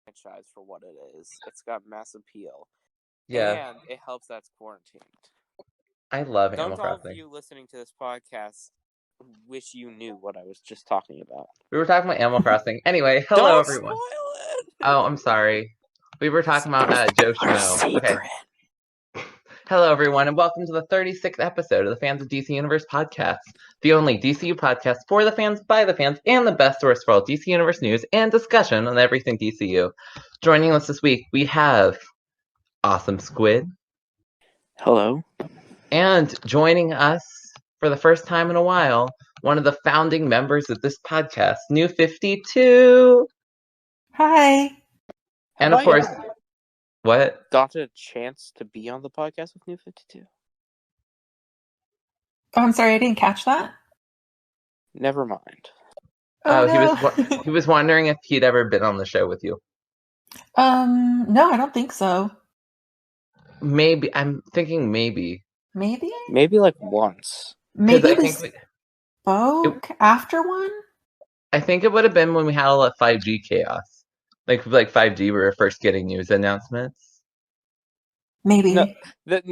franchise for what it is. It's got mass appeal. Yeah. And it helps that it's quarantined. I love Don't Animal Crossing. All of you listening to this podcast wish you knew what I was just talking about. We were talking about Animal Crossing. Anyway, hello everyone. Don't spoil it! Oh, I'm sorry. We were talking about Joe Schmo. Okay. Hello everyone, and welcome to the 36th episode of the Fans of DC Universe podcast, the only DCU podcast for the fans, by the fans, and the best source for all DC Universe news and discussion on everything DCU. Joining us this week, we have AwesomeSquid. Hello. And joining us for the first time in a while, one of the founding members of this podcast, New 52. Hi. And of course, what? Got a chance to be on the podcast with New 52? Oh, I'm sorry, I didn't catch that. Never mind. Oh, no. He was wondering if he'd ever been on the show with you. No, I don't think so. Maybe. I'm thinking maybe. Maybe? Maybe like once. Maybe we spoke after one? I think it would have been when we had all that 5G chaos. Like 5G, we were first getting news announcements. Maybe. No, that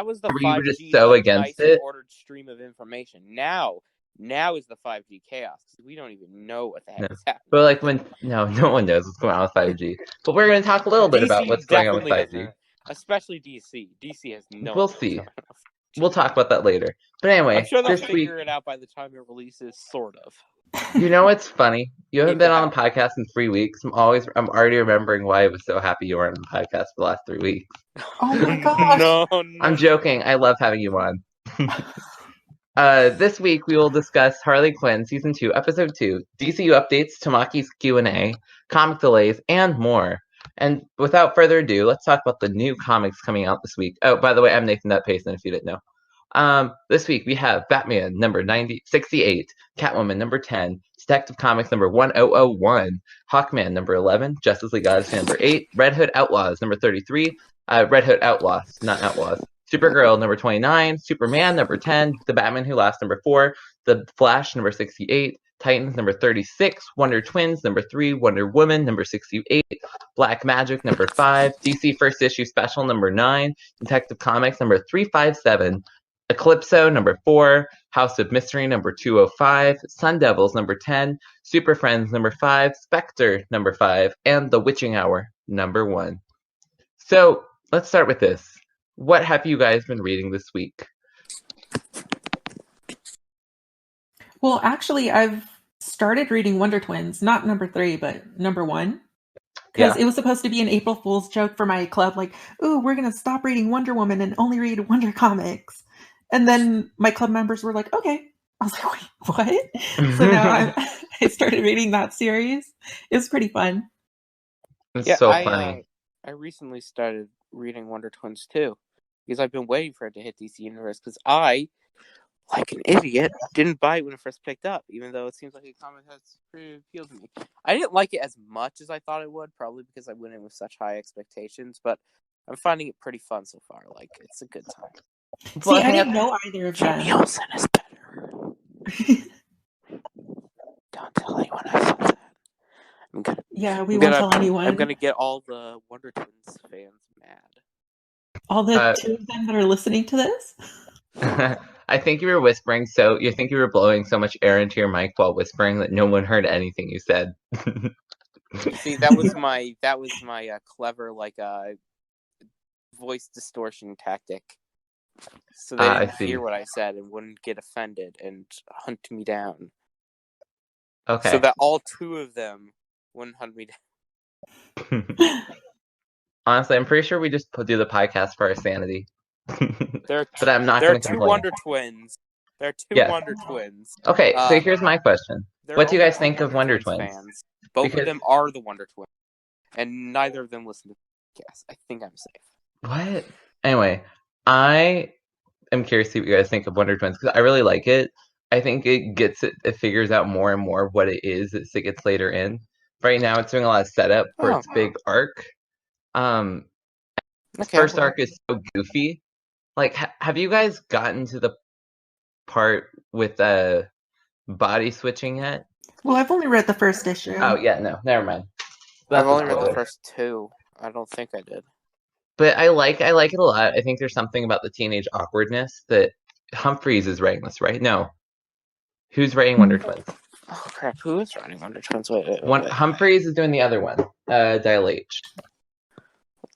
was the 5G. We were just so against it. Ordered stream of information. Now is the 5G chaos. We don't even know what the heck is happening. But like no one knows what's going on with 5G. But we're going to talk a little bit about what's going on with 5G. Especially DC. DC has no. We'll see. We'll talk about that later. But anyway, I'm sure they'll figure it out by the time it releases, sort of. You know what's funny? You haven't been on the podcast in 3 weeks. I'm already remembering why I was so happy you weren't on the podcast for the last 3 weeks. Oh my gosh. No. I'm joking. I love having you on. This week we will discuss Harley Quinn Season 2, Episode 2, DCU updates, Tomaki's Q&A, comic delays, and more. And without further ado, let's talk about the new comics coming out this week. Oh, by the way, I'm Nathan.Payson, if you didn't know. This week we have Batman number 68, Catwoman number 10, Detective Comics number 1001, Hawkman number 11, Justice League Odyssey number 8, Red Hood Outlaws number 33, Red Hood Outlaws, not Outlaws, Supergirl number 29, Superman number 10, The Batman Who Laughs number 4, The Flash number 68, Titans number 36, Wonder Twins number 3, Wonder Woman number 68, Black Magic number 5, DC First Issue Special number 9, Detective Comics number 357, Eclipso number 4, House of Mystery number 205, Sun Devils number 10, Super Friends number 5, Spectre number 5, and The Witching Hour number 1. So let's start with this. What have you guys been reading this week? Well, actually, I've started reading Wonder Twins, not number 3, but number 1. Because it was supposed to be an April Fool's joke for my club, like, ooh, we're going to stop reading Wonder Woman and only read Wonder Comics. And then my club members were like, okay. I was like, wait, what? So now I started reading that series. It was pretty fun. It's so funny. I recently started reading Wonder Twins too, because I've been waiting for it to hit DC Universe, because I, like an idiot, didn't buy it when it first picked up, even though it seems like a comic that's pretty appealed to me. I didn't like it as much as I thought it would, probably because I went in with such high expectations, but I'm finding it pretty fun so far. Like, it's a good time. See, I didn't know either of them. Jimmy Olsen is better. Don't tell anyone I said that. We won't tell anyone. I'm gonna get all the Wonder Twins fans mad. All the 2 of them that are listening to this? I think you were whispering, so you think you were blowing so much air into your mic while whispering that no one heard anything you said. See, that was my clever voice distortion tactic. So they didn't hear what I said and wouldn't get offended and hunt me down. Okay. So that all 2 of them wouldn't hunt me down. Honestly, I'm pretty sure we just do the podcast for our sanity. But I'm not there going are to 2 complain. Wonder Twins. There are 2 Wonder Twins. Okay, so here's my question. What do you guys think of Wonder Twins? Fans. Both of them are the Wonder Twins. And neither of them listen to the podcast. I think I'm safe. What? Anyway, I am curious to see what you guys think of Wonder Twins, because I really like it. I think it figures out more and more what it is as it gets later in. Right now, it's doing a lot of setup for its big arc. First arc is so goofy. Like, have you guys gotten to the part with body switching yet? Well, I've only read the first issue. Oh, yeah, no, never mind. I've a only read the spoiler. first 2. I don't think I did. But I like it a lot. I think there's something about the teenage awkwardness that Humphreys is writing this, right? No. Who's writing Wonder Twins? Oh crap! Who is writing Wonder Twins? Wait. Humphreys is doing the other one. Dial H.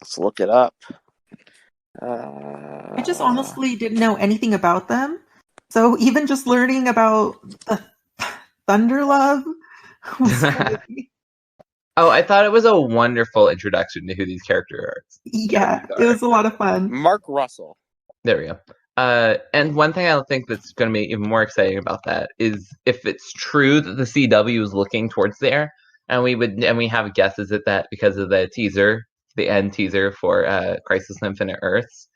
Let's look it up. I just honestly didn't know anything about them. So even just learning about the Thunder Love was funny. Oh, I thought it was a wonderful introduction to who these characters are. Yeah, it was a lot of fun. Mark Russell. There we go. And one thing I think that's going to be even more exciting about that is if it's true that the CW is looking towards there, and we have guesses at that because of the teaser, the end teaser for Crisis on Infinite Earths.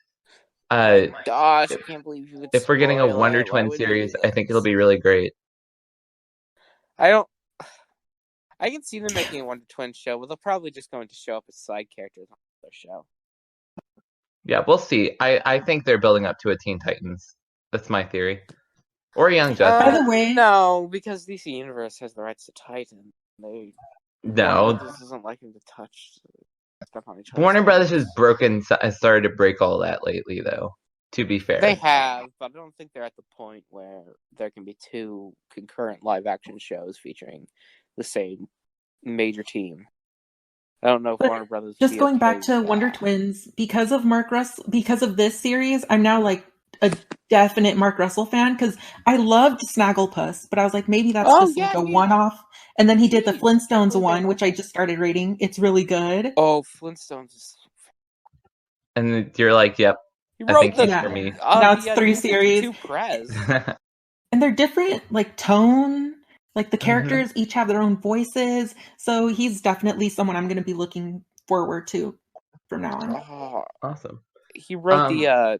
Gosh, I can't believe you would. If we're getting a Wonder Twin series, I think it'll be really great. I can see them making a Wonder Twin show, but they're probably just going to show up as side characters on their show. Yeah, we'll see. I think they're building up to a Teen Titans. That's my theory. Or Young Justice. By the way, no, because DC Universe has the rights to Titan. No, Warner Brothers doesn't like him to touch stuff on each other. Warner Brothers has started to break all that lately, though. To be fair, they have, but I don't think they're at the point where there can be 2 concurrent live-action shows featuring the same major team. I don't know if Warner Brothers. Just going back to Wonder Twins, because of Mark Russell, because of this series, I'm now like a definite Mark Russell fan because I loved Snagglepuss, but I was like, maybe that's like a one-off. And then he did the Flintstones one, which I just started reading. It's really good. Oh, Flintstones is. And you're like, yep. I think that's for me. Now it's 3 series. And they're different, like tone. Like the characters each have their own voices. So he's definitely someone I'm going to be looking forward to from now on. Oh, awesome. He wrote the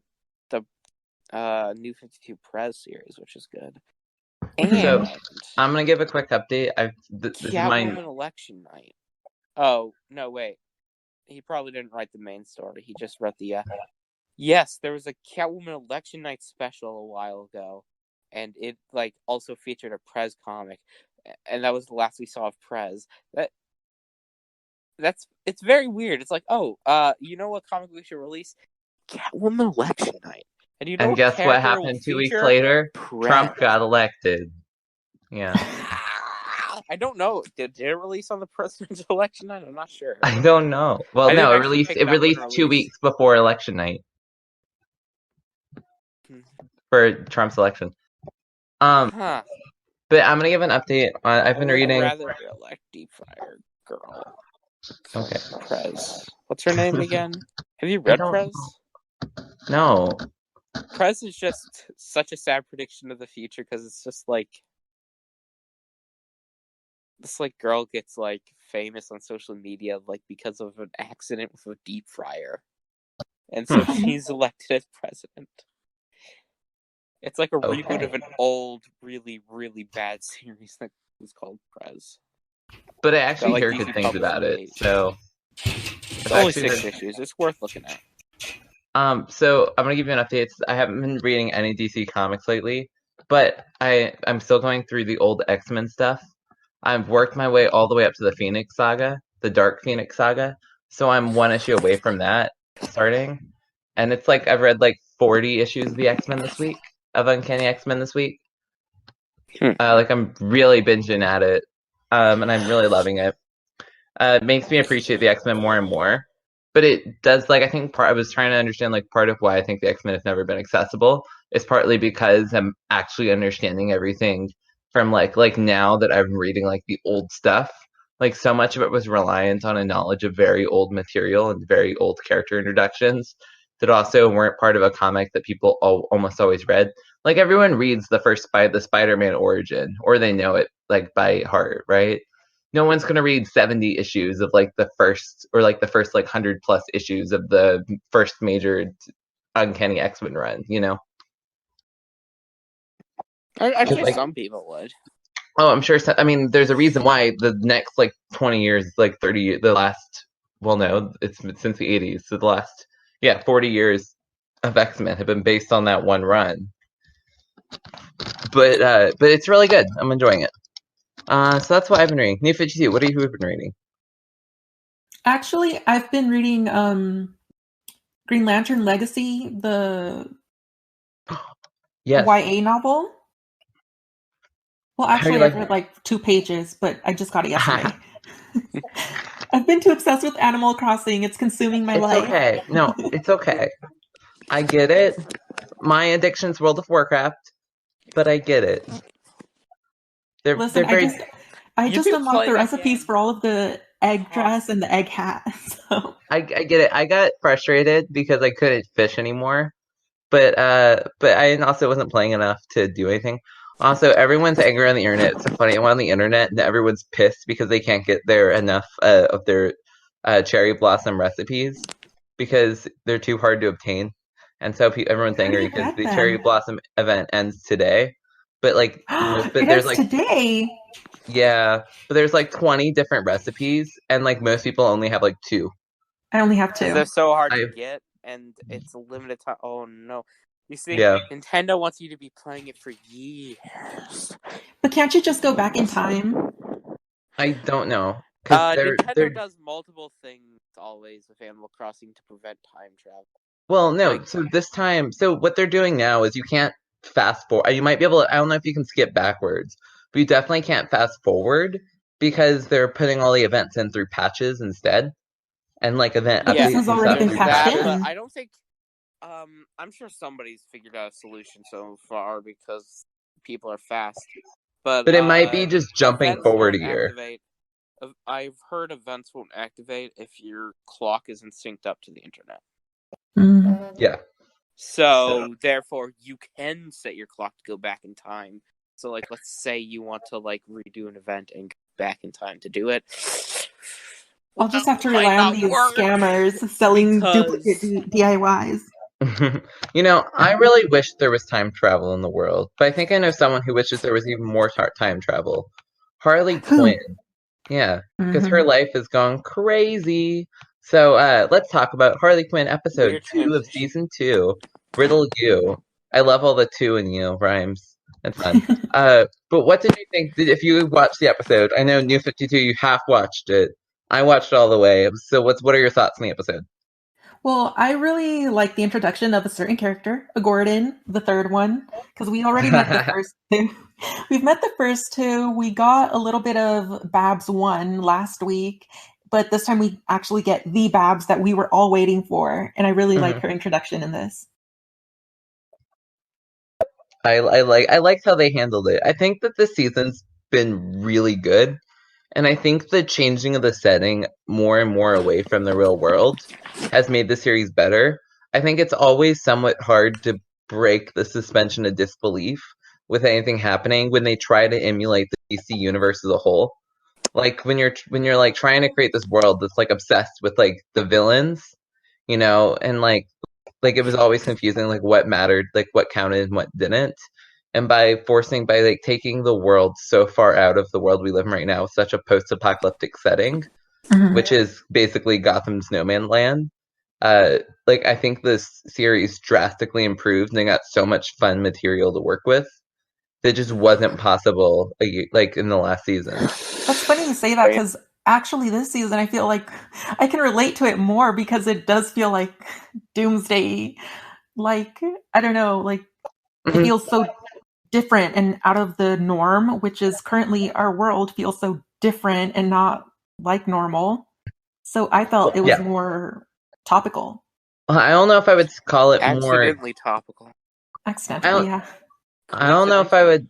New 52 Prez series, which is good. And so I'm going to give a quick update. This is my election night. Oh, no, wait. He probably didn't write the main story. He just wrote the yes, there was a Catwoman election night special a while ago, and it like also featured a Prez comic, and that was the last we saw of Prez. It's very weird. It's like, you know what comic we should release? Catwoman election night. And you know, and guess what happened 2 weeks later? Prez. Trump got elected. Yeah. I don't know. Did it release on the presidential election night? I'm not sure. I don't know. Well, no, it released 2 weeks before election night. For Trump's election. But I'm gonna give an update. I've been reading. I'd rather elect Deep Fryer Girl. Okay. Prez. What's her name again? Have you read Prez? No. Prez is just such a sad prediction of the future because it's just like this girl gets famous on social media because of an accident with a deep fryer, and so she's elected as president. It's like a reboot of an old, really, really bad series that was called Prez. But I actually hear good things about it, so it's only 6 issues. It's worth looking at. So I'm gonna give you an update. I haven't been reading any DC comics lately, but I'm still going through the old X-Men stuff. I've worked my way all the way up to the Phoenix Saga, the Dark Phoenix Saga. So I'm 1 issue away from that starting, and it's I've read 40 issues of the X-Men this week, of Uncanny X-Men this week. I'm really binging at it, and I'm really loving it. It makes me appreciate the X-Men more and more. But it does, I think I was trying to understand, part of why I think the X-Men have never been accessible is partly because I'm actually understanding everything from, now that I'm reading, the old stuff. So much of it was reliant on a knowledge of very old material and very old character introductions that also weren't part of a comic that people almost always read. Everyone reads the Spider-Man origin, or they know it, by heart, right? No one's going to read 70 issues of the first 100 plus issues of the first major Uncanny X-Men run, you know? I'm sure some people would. Oh, I'm sure. I mean, there's a reason why the next 20 years, 30 years, it's since the 80s. So the last, 40 years of X-Men have been based on that one run. But it's really good. I'm enjoying it. So that's what I've been reading. New 52, what have you been reading? Actually, I've been reading Green Lantern Legacy, the Yes. YA novel. Well, How do actually, you I've like- read like 2 pages, but I just got it yesterday. I've been too obsessed with Animal Crossing. It's consuming my It's life. okay. No, it's okay. I get it. My addiction's World of Warcraft, but I get it. Listen, they're very. I You just do unlocked play the that game for all of the egg dress and the egg hat. So I get it. I got frustrated because I couldn't fish anymore, but I also wasn't playing enough to do anything. Also, everyone's angry on the internet. It's a funny one on the internet, and everyone's pissed because they can't get enough of their cherry blossom recipes because they're too hard to obtain. And so everyone's how do angry you because get the cherry them? blossom event ends today. But It there's ends today. yeah, but there's 20 different recipes, and most people only have 2. I only have Because 2. they're so hard to I get, and it's a limited time. Oh no! You see, yeah. Nintendo wants you to be playing it for years. But can't you just go back in time? I don't know because Nintendo does multiple things always with Animal Crossing to prevent time travel. well, no. Like- So this time, so what they're doing now is you can't fast forward. You might be able to. I don't know if you can skip backwards, but you definitely can't fast forward because they're putting all the events in through patches instead, and event But this updates has and already stuff been through patched patches. in. but I don't think. I'm sure somebody's figured out a solution so far because people are fast. But it might be just jumping events forward a won't year. activate. I've heard events won't activate if your clock isn't synced up to the internet. Mm. Yeah. So therefore, you can set your clock to go back in time. So let's say you want to redo an event and go back in time to do it. I'll just have to Might rely on not these work scammers selling because- duplicate DIYs. I really wish there was time travel in the world, but I think I know someone who wishes there was even more time travel. Harley Quinn. Yeah, because her life has gone crazy. So let's talk about Harley Quinn episode Weird 2 of transition. season 2, Riddle You. I love all the 2 and you rhymes. It's fun. But what did you think? If you watched the episode, I know New 52, you half watched it. I watched it all the way. So what are your thoughts on the episode? Well, I really like the introduction of a certain character, a Gordon, the third one, because we already met the first 2. We've met the first 2. We got a little bit of Babs 1 last week, but this time we actually get the Babs that we were all waiting for, and I really like her introduction in this. I like how they handled it. I think that this season's been really good. And I think the changing of the setting more and more away from the real world has made the series better. I think it's always somewhat hard to break the suspension of disbelief with anything happening when they try to emulate the DC universe as a whole. When you're trying to create this world that's obsessed with the villains, and it was always confusing what mattered, what counted and what didn't. And by taking the world so far out of the world we live in right now, such a post-apocalyptic setting, which is basically Gotham's no man land, I think this series drastically improved and they got so much fun material to work with that just wasn't possible in the last season. That's funny you say that because actually this season I feel like I can relate to it more because it does feel like Doomsday. I don't know, it feels so different and out of the norm, which is currently our world feels so different and not like normal. So I felt it was more topical. I don't know if I would call it accidentally topical. Accidentally, yeah. I don't know if I would.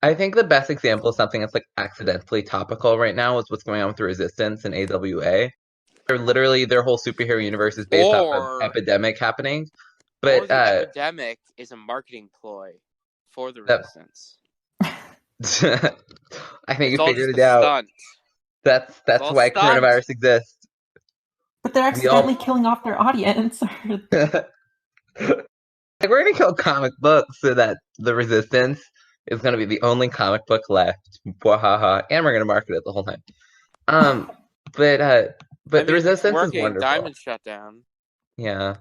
I think the best example of something that's accidentally topical right now is what's going on with the Resistance and AWA. Their whole superhero universe is based off of epidemic happening. But or the epidemic is a marketing ploy for the Resistance. I think it's you figured it out. Stunt. That's why coronavirus exists. But they're accidentally killing off their audience. We're gonna kill comic books so that the Resistance is gonna be the only comic book left. And we're gonna market it the whole time. But the Resistance is wonderful. Diamond shut down. Yeah,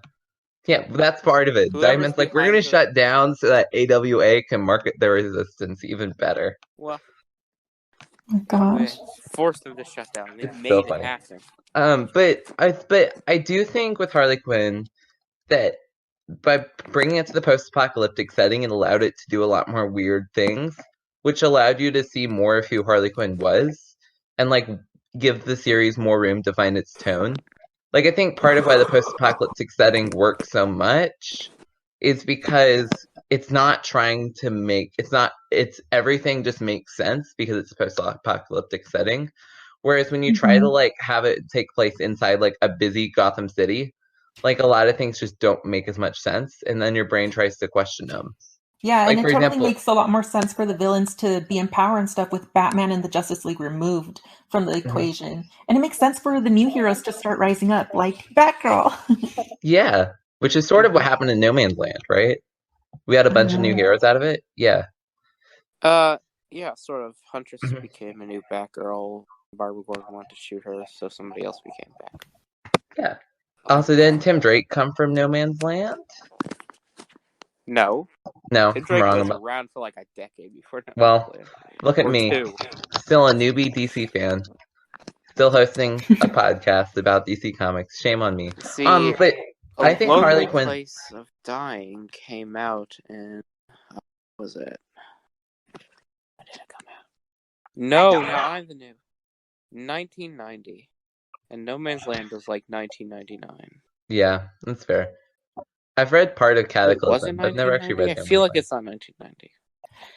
that's part of it. Diamond's we're gonna shut down so that AWA can market their Resistance even better. Well, Oh, gosh. Forced them to shut down. They It's made so it funny. happen. But I do think with Harley Quinn that by bringing it to the post-apocalyptic setting, it allowed it to do a lot more weird things, which allowed you to see more of who Harley Quinn was, and like give the series more room to find its tone. Like I think part of why the post-apocalyptic setting works so much is because it's not trying to make it's everything just makes sense because it's a post-apocalyptic setting. Whereas when you try to like have it take place inside like a busy Gotham City, like a lot of things just don't make as much sense, and then your brain tries to question them. Yeah, Like and for it totally example, makes a lot more sense for the villains to be in power and stuff with Batman and the Justice League removed from the equation. And it makes sense for the new heroes to start rising up, like Batgirl. yeah, which is sort of what happened in No Man's Land, right? We had a bunch of new heroes out of it. Yeah. Yeah, sort of. Huntress became a new Batgirl. Barbara Gordon wanted to shoot her, so somebody else became Batgirl. Yeah. Also, didn't Tim Drake come from No Man's Land? No. No, Tim I'm Drake wrong was about. around for like a decade before No Well, Man's Land. look at Or me, two. still a newbie DC fan, still hosting a podcast about DC Comics. Shame on me. See, But I think Lonely Harley Quinn. Place of Dying came out in... What was it? When did it come out? No, not I'm the new. 1990. And No Man's Land was like 1999. Yeah, that's fair. I've read part of Wait, Cataclysm, was it but never actually 1990? read I No feel Man's like Land. it's not 1990.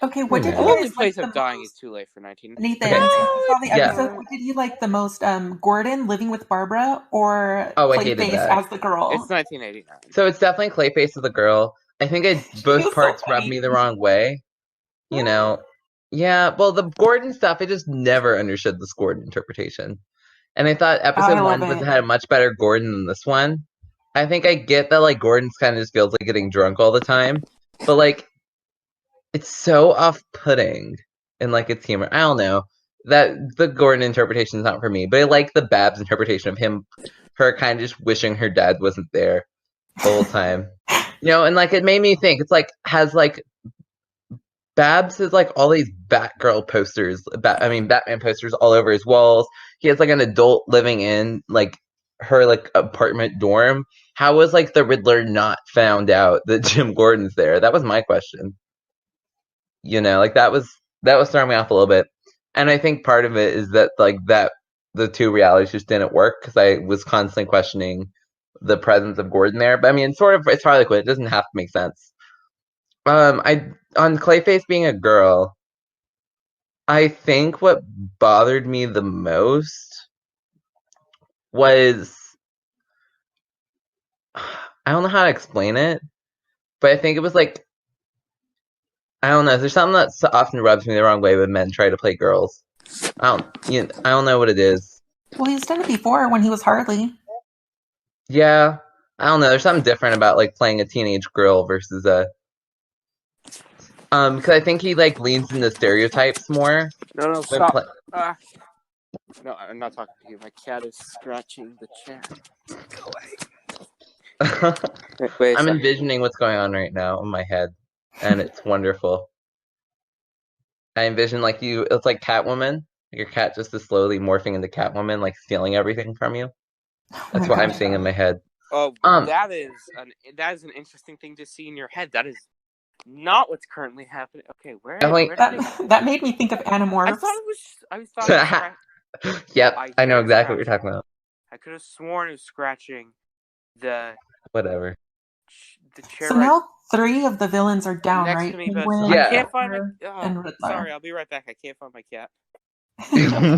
Okay, what did you Lonely guys Place like of the Dying most? is too late for 19... Nathan, Okay. since you saw the Yeah. episode, what did you like the most? Gordon living with Barbara or Oh, I hated Clayface that. as the girl? It's 1989. So it's definitely Clayface as the girl. I think She both was so parts rubbed funny. me the wrong way. You know, yeah. Well, the Gordon stuff, I just never understood this Gordon interpretation, and I thought episode I love one it. had a much better Gordon than this one. I think I get that like Gordon's kind of just feels like getting drunk all the time, but like it's so off-putting in like its humor. I don't know that the Gordon interpretation is not for me, but I like the Babs interpretation of her kind of just wishing her dad wasn't there the whole time. And like it made me think it's like has like Babs has like all these Batgirl posters, Batman posters all over his walls. He has like an adult living in like her like apartment dorm. How was like the Riddler not found out that Jim Gordon's there? That was my question. Like that was throwing me off a little bit. And I think part of it is that like that the two realities just didn't work because I was constantly questioning the presence of Gordon there. But I mean, it's Harley Quinn. It doesn't have to make sense. On Clayface being a girl, I think what bothered me the most was I don't know how to explain it, but I think it was like I don't know. There's something that often rubs me the wrong way when men try to play girls. I don't know what it is. Well, he's done it before when he was Harley. Yeah, I don't know. There's something different about like playing a teenage girl versus a because I think he like leans into stereotypes more. No, stop. No, I'm not talking to you. My cat is scratching the chair. Go away. Wait I'm envisioning what's going on right now in my head, and it's wonderful. I envision like it's like Catwoman. Your cat just is slowly morphing into Catwoman, like stealing everything from you. That's what I'm seeing in my head. Oh, that is an interesting thing to see in your head. That is not what's currently happening. Okay, where that made me think of Animorphs. I thought it was Yep, I know exactly what you're talking about. I could have sworn it was scratching the whatever. The chair. So now 3 of the villains are down, next right? to me, but yeah. I can't find my. and Riddler. Sorry, I'll be right back. I can't find my cat.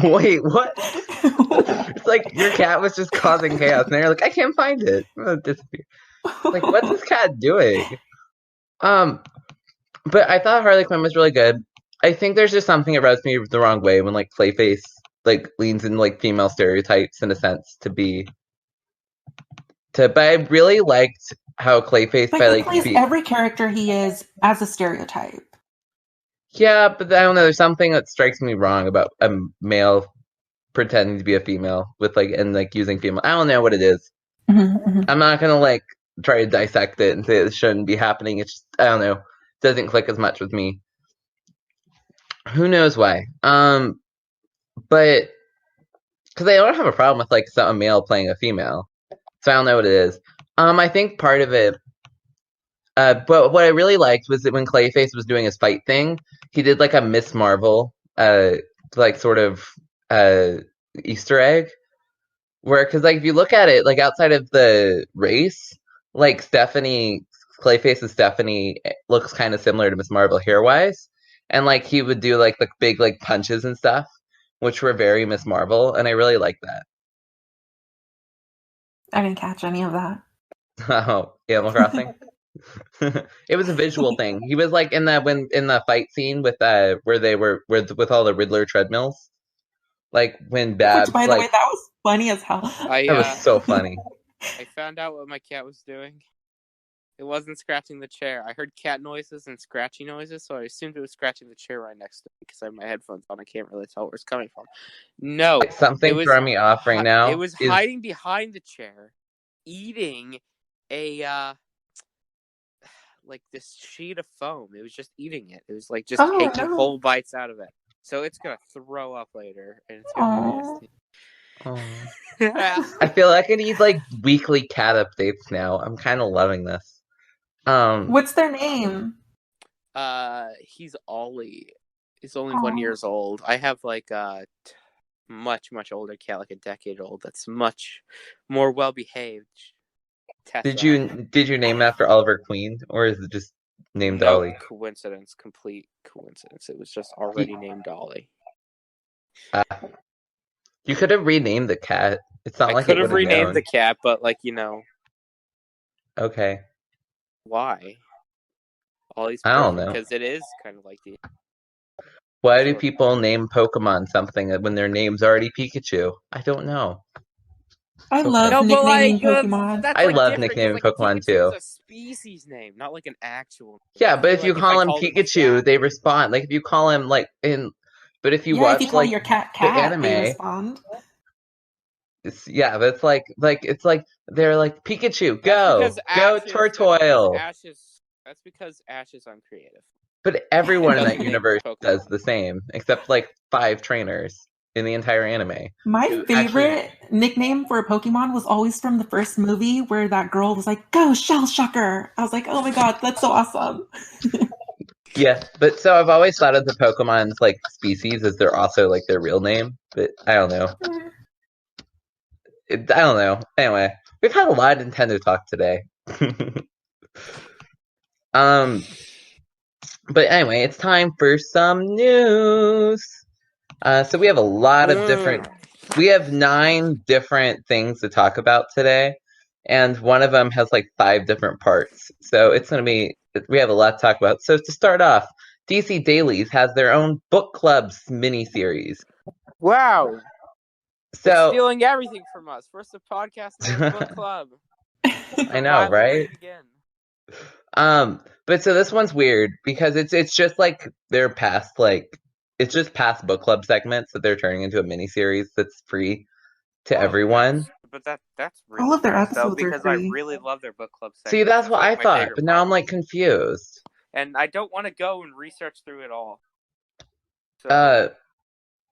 Wait, what? It's like your cat was just causing chaos, and you're like, I can't find it. I'm gonna disappear. Like, what's this cat doing? But I thought Harley Quinn was really good. I think there's just something that rubs me the wrong way when like Clayface like leans in like female stereotypes in a sense but I really liked how Clayface he plays every character he is as a stereotype. Yeah, but I don't know. There's something that strikes me wrong about a male pretending to be a female with and using female. I don't know what it is. I'm not gonna like try to dissect it and say it shouldn't be happening. It's just I don't know. It doesn't click as much with me. Who knows why? but because I don't have a problem with like a male playing a female, so I don't know what it is. I think part of it. But what I really liked was that when Clayface was doing his fight thing, he did like a Miss Marvel, like sort of uh Easter egg, where because like if you look at it, like outside of the race, like Clayface's Stephanie looks kind of similar to Miss Marvel hair wise, and like he would do like the big like punches and stuff, which were very Miss Marvel, and I really like that. I didn't catch any of that. Oh, Animal Crossing. It was a visual thing. He was like in the fight scene with where they were with all the Riddler treadmills. Like when Babs, Which, by the way, that was funny as hell. That was so funny. I found out what my cat was doing. It wasn't scratching the chair. I heard cat noises and scratchy noises, so I assumed it was scratching the chair right next to me because I have my headphones on. I can't really tell where it's coming from. No, something throwing me off right now. It was hiding behind the chair, eating a like this sheet of foam. It was just eating it. It was like just taking whole bites out of it. So it's gonna throw up later, and it's gonna be nasty. I feel like I need like weekly cat updates now. I'm kind of loving this. What's their name? He's Ollie. He's only 1 year old. I have like a much older cat, like a decade old. That's much more well behaved. Did you name it after Oliver Queen, or is it just named Ollie? Coincidence, complete coincidence. It was just already named Ollie. You could have renamed the cat. It's not like I could have renamed the cat, but like Okay. Why? Ollie's I don't know. because it is kind of like the. Why do people name Pokemon something when their name's already Pikachu? I don't know. I love nicknaming Pokemon. I love nicknaming Pokemon too. It's a species name, not like an actual name. Yeah, but if you call him Pikachu, they respond. Like if you call him but if you watch if you call your cat the anime, they respond. That's like it's like they're like Pikachu, go Tortoise. That's because Ash is uncreative. But everyone in that universe does the same, except like 5 trainers in the entire anime. My favorite nickname for a Pokemon was always from the first movie where that girl was like, "Go Shell Shocker!" I was like, "Oh my god, that's so awesome!" Yeah, but so I've always thought of the Pokemon's like species as they're also like their real name, but I don't know. I don't know. Anyway, we've had a lot of Nintendo talk today. But anyway, it's time for some news. So we have a lot of we have 9 different things to talk about today, and one of them has like 5 different parts. So it's going to be, we have a lot to talk about. So to start off, DC Dailies has their own book clubs miniseries. Wow. So they're stealing everything from us. First a podcast, now a book club. I know, right? But so this one's weird because it's just like their past it's just past book club segments that they're turning into a miniseries that's free to everyone. But that's really all of their episodes because are free. I really love their book club segments. See, that's what I thought, but now I'm like confused. And I don't want to go and research through it all. So,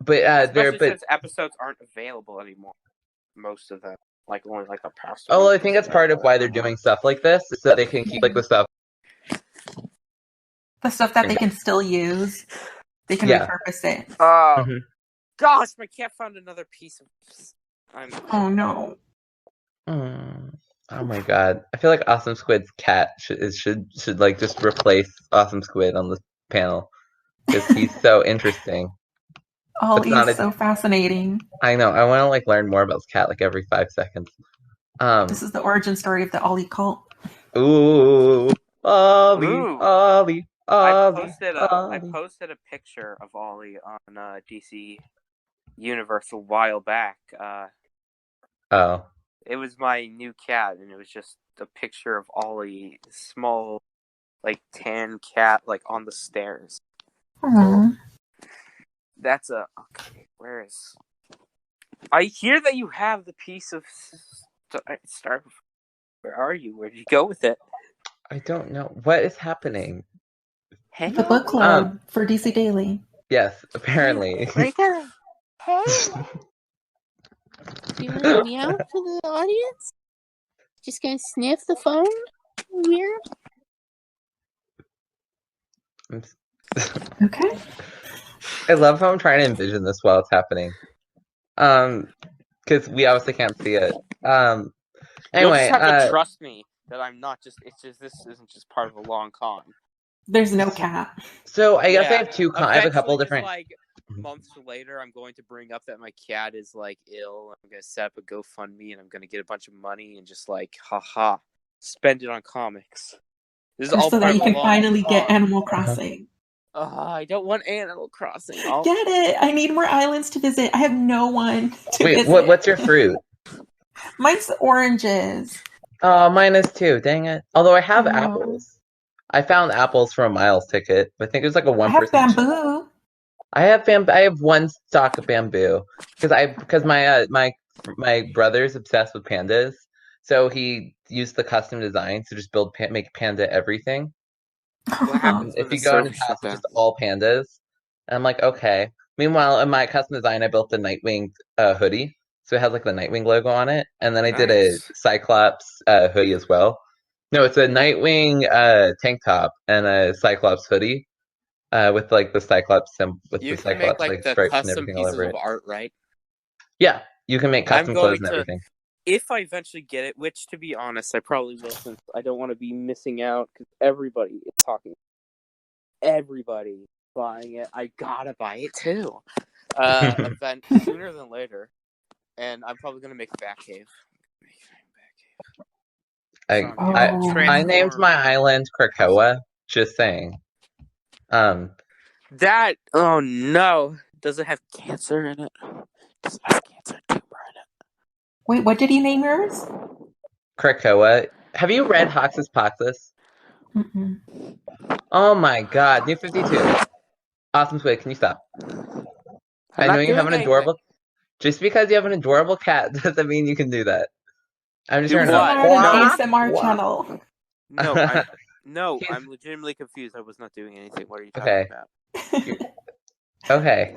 since episodes aren't available anymore, most of them, like only like a past. Oh, I think that's part of why they're doing stuff like this, so they can keep like the stuff that they can still use. They can repurpose it. Gosh, my cat found another piece of. Oh no! Oh my god! I feel like AwesomeSquid's cat should like just replace AwesomeSquid on the panel because he's so interesting. Ollie is so fascinating. I know. I want to like learn more about his cat like every 5 seconds. This is the origin story of the Ollie cult. Ooh, Ollie. I posted a picture of Ollie on DC Universe a while back. It was my new cat, and it was just a picture of Ollie, small, like tan cat, like on the stairs. Aww. That's okay. Where is? I hear that you have the piece of Star. Where are you? Where did you go with it? I don't know. What is happening? The book club for DC Daily. Yes, apparently. Hey, do you want to meow for the audience? Just gonna sniff the phone? Weird. Okay. I love how I'm trying to envision this while it's happening. Because we obviously can't see it. You'll Anyway, just have to trust me that I'm not just. It's just this isn't just part of a long con. There's no cat. so I guess I have two. I have a couple Eventually, different. Just like months later, I'm going to bring up that my cat is like ill. I'm gonna set up a GoFundMe and I'm gonna get a bunch of money and just like, haha, spend it on comics. This is all So that part you of a can long finally get con. Animal Crossing. I don't want Animal Crossing. Get it? I need more islands to visit. I have no one to Wait, visit. what's your fruit? Mine's oranges. Oh, mine is too. Dang it! Although I have apples. I found apples for a Miles ticket. I think it was like a 1%. I have bamboo. I have one stalk of bamboo because my brother's obsessed with pandas, so he used the custom design to just make panda everything. What happens If when the you go in server his house, shut it's down? just all pandas. And I'm like, okay. Meanwhile, in my custom design, I built the Nightwing hoodie, so it has like the Nightwing logo on it, and then I did a Cyclops hoodie as well. No, it's a Nightwing tank top and a Cyclops hoodie. With like the Cyclops You the can make Cyclops like the stripes and custom everything all pieces over of it. art, right? Yeah, you can make custom clothes and everything. If I eventually get it, which to be honest, I probably will, since I don't want to be missing out because everybody is talking. Everybody buying it. I gotta buy it too. Event sooner than later, and I'm probably gonna make a Batcave. I named my island Krakoa. Just saying. That oh no! Does it have cancer in it? Does it have cancer tumor in it? Wait, what did you name yours? Krakoa. Have you read Hoxus Poxus? Mm-mm. Oh my god, New 52. AwesomeSquid, can you stop? I know you have an adorable. Just because you have an adorable cat doesn't mean you can do that. I'm just This is not an ASMR channel. No, I'm legitimately confused. I was not doing anything. What are you talking about? Okay.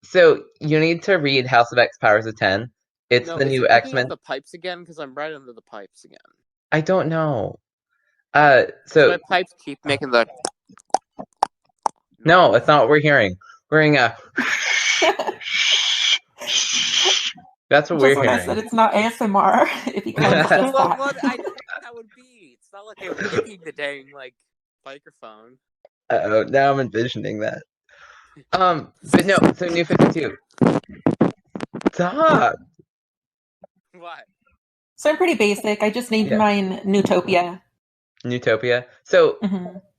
So you need to read House of X Powers of 10. It's the new X-Men. The pipes again, because I'm right under the pipes again. I don't know. So my pipes keep making the. No, that's not what we're hearing. We're hearing a. That's what we're hearing. I said it's not ASMR. If you can just that. Well, I don't know what that would be. It's not like I'm licking the dang like microphone. Now I'm envisioning that. But no, so New 52. Stop. What? So I'm pretty basic. I just named mine Newtopia. Newtopia. So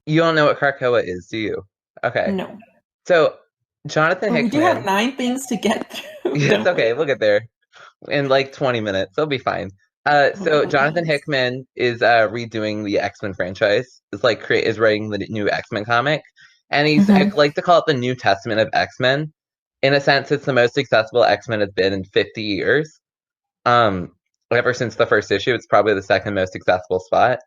you don't know what Krakoa is, do you? Okay. No. So Jonathan Hickman. We do have 9 things to get through. It's okay. We'll get there in like 20 minutes. It'll be fine. So Jonathan Hickman is redoing the X-Men franchise. Is writing the new X-Men comic, and he's I like to call it the New Testament of X-Men. In a sense, it's the most accessible X-Men has been in 50 years. Ever since the first issue, it's probably the second most accessible spot.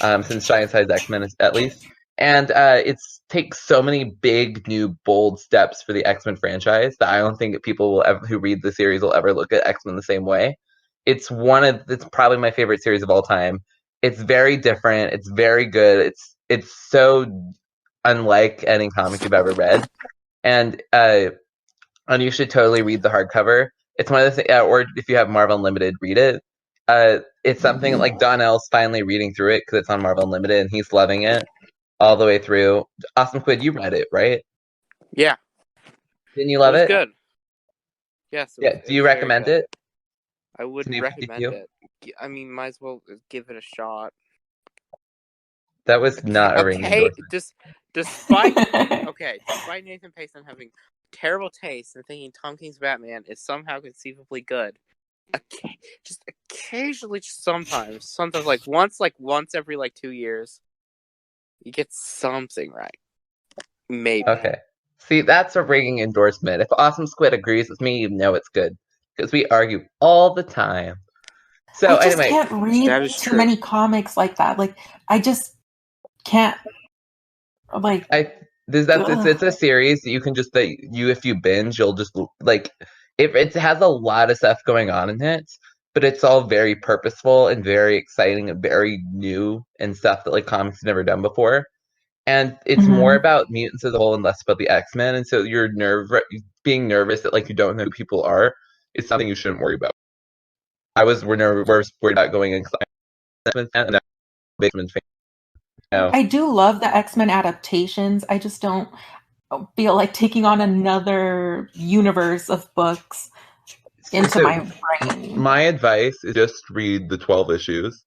Since Giant Size X-Men at least. And it takes so many big, new, bold steps for the X-Men franchise that I don't think people who read the series will ever look at X-Men the same way. It's probably my favorite series of all time. It's very different. It's very good. It's so unlike any comic you've ever read. And you should totally read the hardcover. It's one of the things, or if you have Marvel Unlimited, read it. It's something like Donnell's finally reading through it because it's on Marvel Unlimited and he's loving it all the way through. AwesomeSquid, you read it, right? Yeah. Didn't you love it? Good. Yes. Do you recommend it? I would recommend it. I mean, might as well give it a shot. That was not a ringing endorsement. Despite Nathan.Payson having terrible taste and thinking Tom King's Batman is somehow conceivably good. Just occasionally, sometimes like once every 2 years, you get something right. Maybe. Okay. See, that's a ringing endorsement. If AwesomeSquid agrees with me, you know it's good because we argue all the time. So I just anyway, can't read too many comics like that. Like I just can't. Like It's a series that you can just if you binge, you'll just like it has a lot of stuff going on in it, but it's all very purposeful and very exciting and very new and stuff that like comics have never done before. And it's more about mutants as a whole and less about the X-Men. And so you're being nervous that like you don't know who people are is something you shouldn't worry about. We're worried about going in and X-Men fan. No. I do love the X-Men adaptations. I just don't feel like taking on another universe of books into my brain. My advice is just read the 12 issues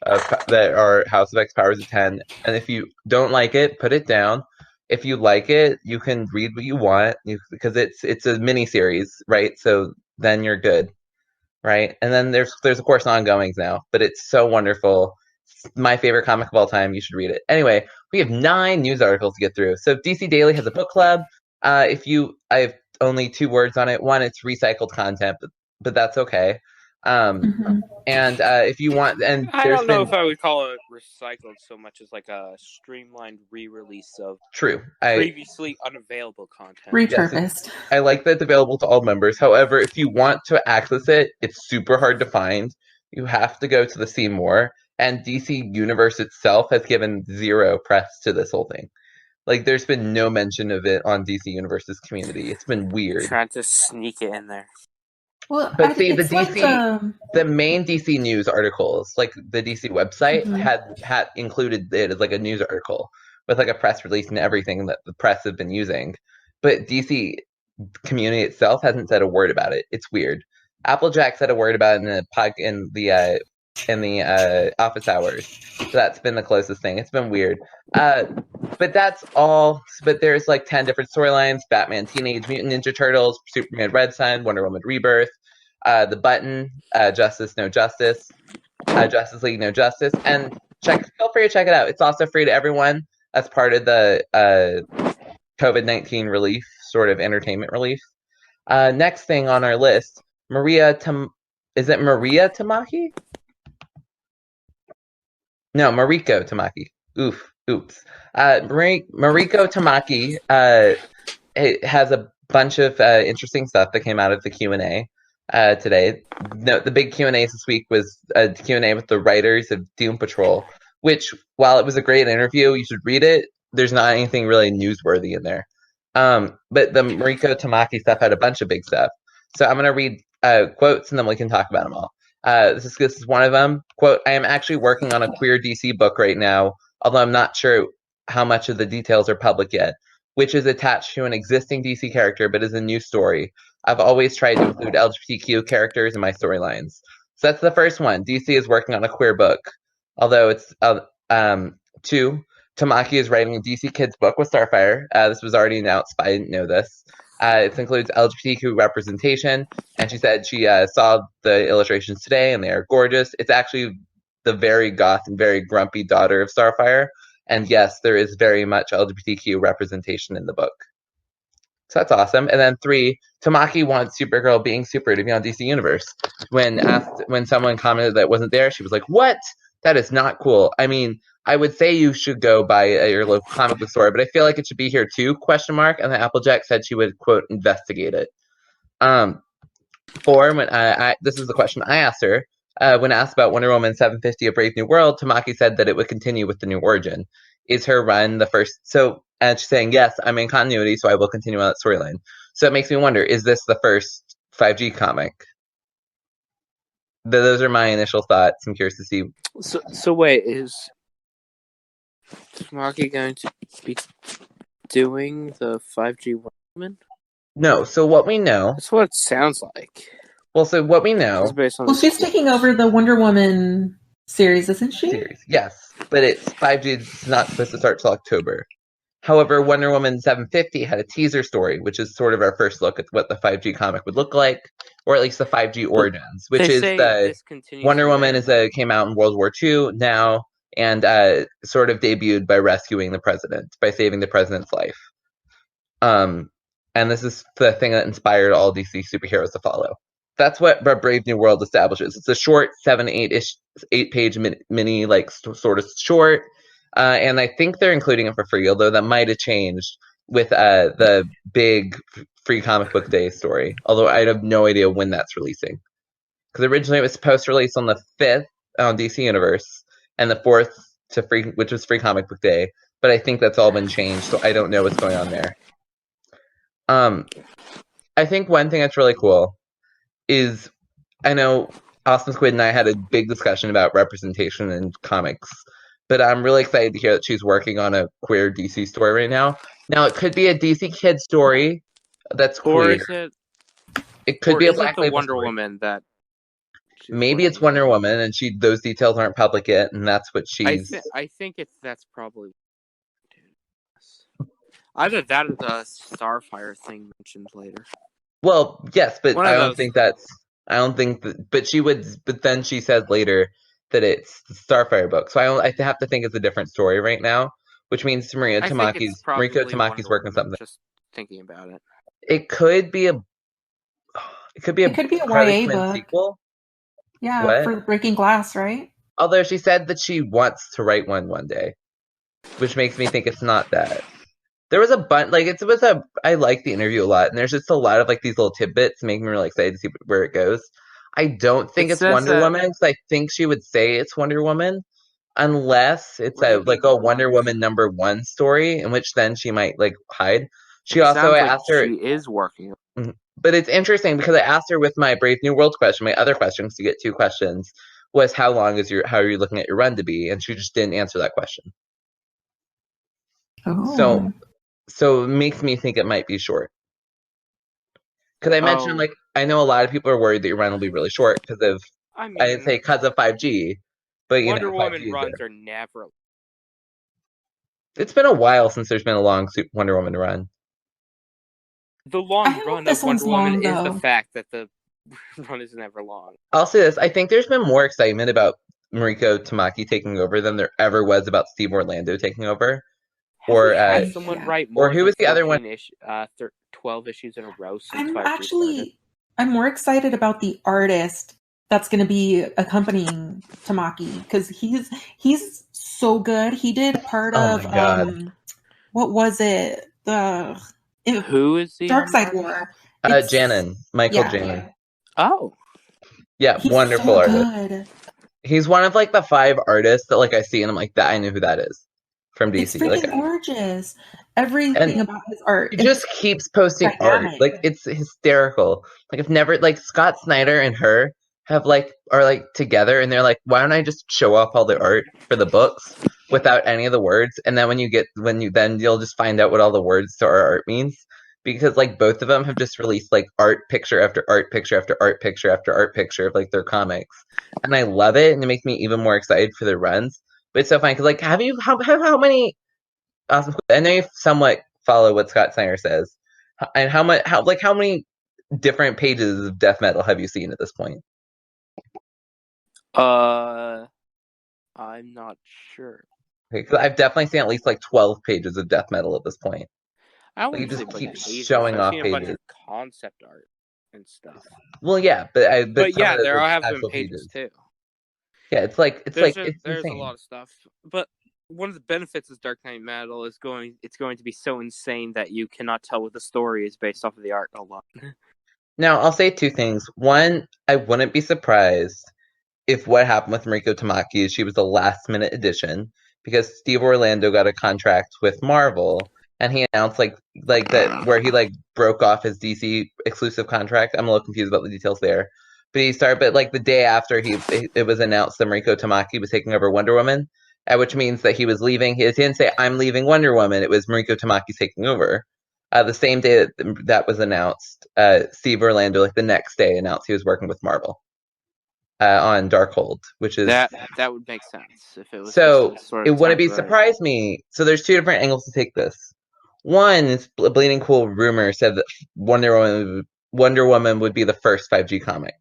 that are House of X Powers of 10. And if you don't like it, put it down. If you like it, you can read what you want because it's a mini series, right? So then you're good, right? And then there's of course ongoings now, but it's so wonderful. It's my favorite comic of all time. You should read it. Anyway, we have 9 news articles to get through. So DC Daily has a book club. I have only 2 words on it. One, it's recycled content, but that's okay. And if you want, and I don't know if I would call it recycled so much as like a streamlined re-release of previously unavailable content. Repurposed. Yes, I like that it's available to all members. However, if you want to access it, it's super hard to find. You have to go to the Seymour, and DC Universe itself has given 0 press to this whole thing. Like, there's been no mention of it on DC Universe's community. It's been weird. Trying to sneak it in there. Well, but see, the main DC news articles, like the DC website, had included it as like a news article with like a press release and everything that the press have been using. But DC community itself hasn't said a word about it. It's weird. Applejack said a word about it in the office hours. So that's been the closest thing. It's been weird. But that's all. But there's like 10 different storylines: Batman, Teenage Mutant Ninja Turtles, Superman, Red Sun, Wonder Woman, Rebirth, The Button, Justice, No Justice, Justice League, No Justice, and feel free to check it out. It's also free to everyone. That's part of the COVID-19 relief, sort of entertainment relief. Next thing on our list, is it Maria Tomaki? No, Mariko Tomaki. Oops. Mariko Tomaki it has a bunch of interesting stuff that came out of the Q&A today. No, the big Q&A this week was a Q&A with the writers of Doom Patrol, which, while it was a great interview, you should read it. There's not anything really newsworthy in there. But the Mariko Tomaki stuff had a bunch of big stuff. So I'm going to read quotes and then we can talk about them all. This is one of them. Quote, I am actually working on a queer DC book right now, although I'm not sure how much of the details are public yet, which is attached to an existing DC character but is a new story. I've always tried to include LGBTQ characters in my storylines. So that's the first one. DC is working on a queer book, although it's 2. Tomaki is writing a DC Kids book with Starfire. This was already announced, but I didn't know this. It includes LGBTQ representation, and she said she saw the illustrations today, and they are gorgeous. It's actually the very goth and very grumpy daughter of Starfire, and yes, there is very much LGBTQ representation in the book. So that's awesome. And then 3, Tomaki wants Supergirl being super to be on DC Universe. When someone commented that wasn't there, she was like, "What? That is not cool." I mean, I would say you should go by your local comic book store, but I feel like it should be here too, ? And then Applejack said she would, quote, investigate it. 4, when this is the question I asked her, when asked about Wonder Woman 750: A Brave New World, Tomaki said that it would continue with the new origin. Is her run the first? And she's saying, yes, I'm in continuity, so I will continue on that storyline. So it makes me wonder, is this the first 5G comic? Those are my initial thoughts. I'm curious to see. So wait, is Tomaki going to be doing the 5G Woman? No, so what we know... That's what it sounds like. Well, so what we know... she's taking over the Wonder Woman series, isn't she? Yes, but 5G is not supposed to start till October. However, Wonder Woman 750 had a teaser story, which is sort of our first look at what the 5G comic would look like, or at least the 5G origins, which is the Wonder Woman came out in World War II now, and sort of debuted by rescuing the president, by saving the president's life. And this is the thing that inspired all DC superheroes to follow. That's what Brave New World establishes. It's a short 8-page mini, like sort of short. And I think they're including it for free, although that might have changed. with the big Free Comic Book Day story. Although I have no idea when that's releasing. Because originally it was supposed to release on the 5th on DC Universe, and the 4th which was Free Comic Book Day. But I think that's all been changed, so I don't know what's going on there. I think one thing that's really cool is, I know AwesomeSquid and I had a big discussion about representation in comics, but I'm really excited to hear that she's working on a queer DC story right now. Now, it could be a DC kid story that's queer. Or it could be a Black the Label Wonder story. Woman that maybe it's Wonder Woman, and those details aren't public yet, and that's what she's. I think that's probably either that or the Starfire thing mentioned later. Well, yes, but I don't think that. But she would. But then she said later that it's the Starfire book, so I have to think it's a different story right now, which means Mariko Tomaki's working on something. Just thinking about it, it could be a YA book sequel. Yeah, what? For Breaking Glass, right? Although she said that she wants to write one day, which makes me think it's not that. There was a bunch, I like the interview a lot, and there's just a lot of these little tidbits making me really excited to see where it goes. I don't think it's Wonder Woman, because I think she would say it's Wonder Woman, unless it's a Wonder Woman #1 story, in which then she might hide. She also asked her. She is working. But it's interesting because I asked her with my Brave New World question, my other questions to get 2 questions, was how are you looking at your run to be? And she just didn't answer that question. Oh. So it makes me think it might be short. Because I mentioned, I know a lot of people are worried that your run will be really short because of, I didn't say because of 5G, but Wonder Woman runs are never. It's been a while since there's been a long Wonder Woman run. The long run of Wonder Woman is the fact that the run is never long. I'll say this. I think there's been more excitement about Mariko Tomaki taking over than there ever was about Steve Orlando taking over. Or who was the other one? 12 issues in a row since I'm more excited about the artist that's going to be accompanying Tomaki, because he's so good. He did part of what was it? Who is the Darkseid War? Michael Janin. Oh, yeah, he's wonderful so artist. Good. He's one of the 5 artists that I see and I'm that I knew who that is from DC. It's freaking gorgeous. Everything about his art. He just keeps posting art. It's hysterical. If never Scott Snyder and her have are together, and they're why don't I just show off all the art for the books without any of the words, and then you'll just find out what all the words to our art means, because both of them have just released art picture after art picture after art picture after art picture of their comics, and I love it, and it makes me even more excited for their runs. But it's so funny because how many Awesome. I know you somewhat follow what Scott Snyder says, and how many different pages of death metal have you seen at this point? I'm not sure. Okay, because I've definitely seen at least 12 pages of death metal at this point. I wouldn't just keep showing off pages. A bunch of concept art and stuff. Well, yeah, but there have been pages too. Yeah, it's there's a lot of stuff, but one of the benefits of Dark Knight Metal is it's going to be so insane that you cannot tell what the story is based off of the art a lot. Now, I'll say 2 things. One, I wouldn't be surprised if what happened with Mariko Tomaki is she was a last-minute addition, because Steve Orlando got a contract with Marvel, and he announced that where he broke off his DC exclusive contract. I'm a little confused about the details there. But he started, the day after it was announced that Mariko Tomaki was taking over Wonder Woman, which means that he was leaving. He didn't say, I'm leaving Wonder Woman. It was Mariko Tomaki taking over. The same day that was announced, Steve Orlando, the next day, announced he was working with Marvel on Darkhold, which is... That would make sense. If it was so it wouldn't be surprised me. So there's 2 different angles to take this. One is Bleeding Cool rumor said that Wonder Woman would be the first 5G comic.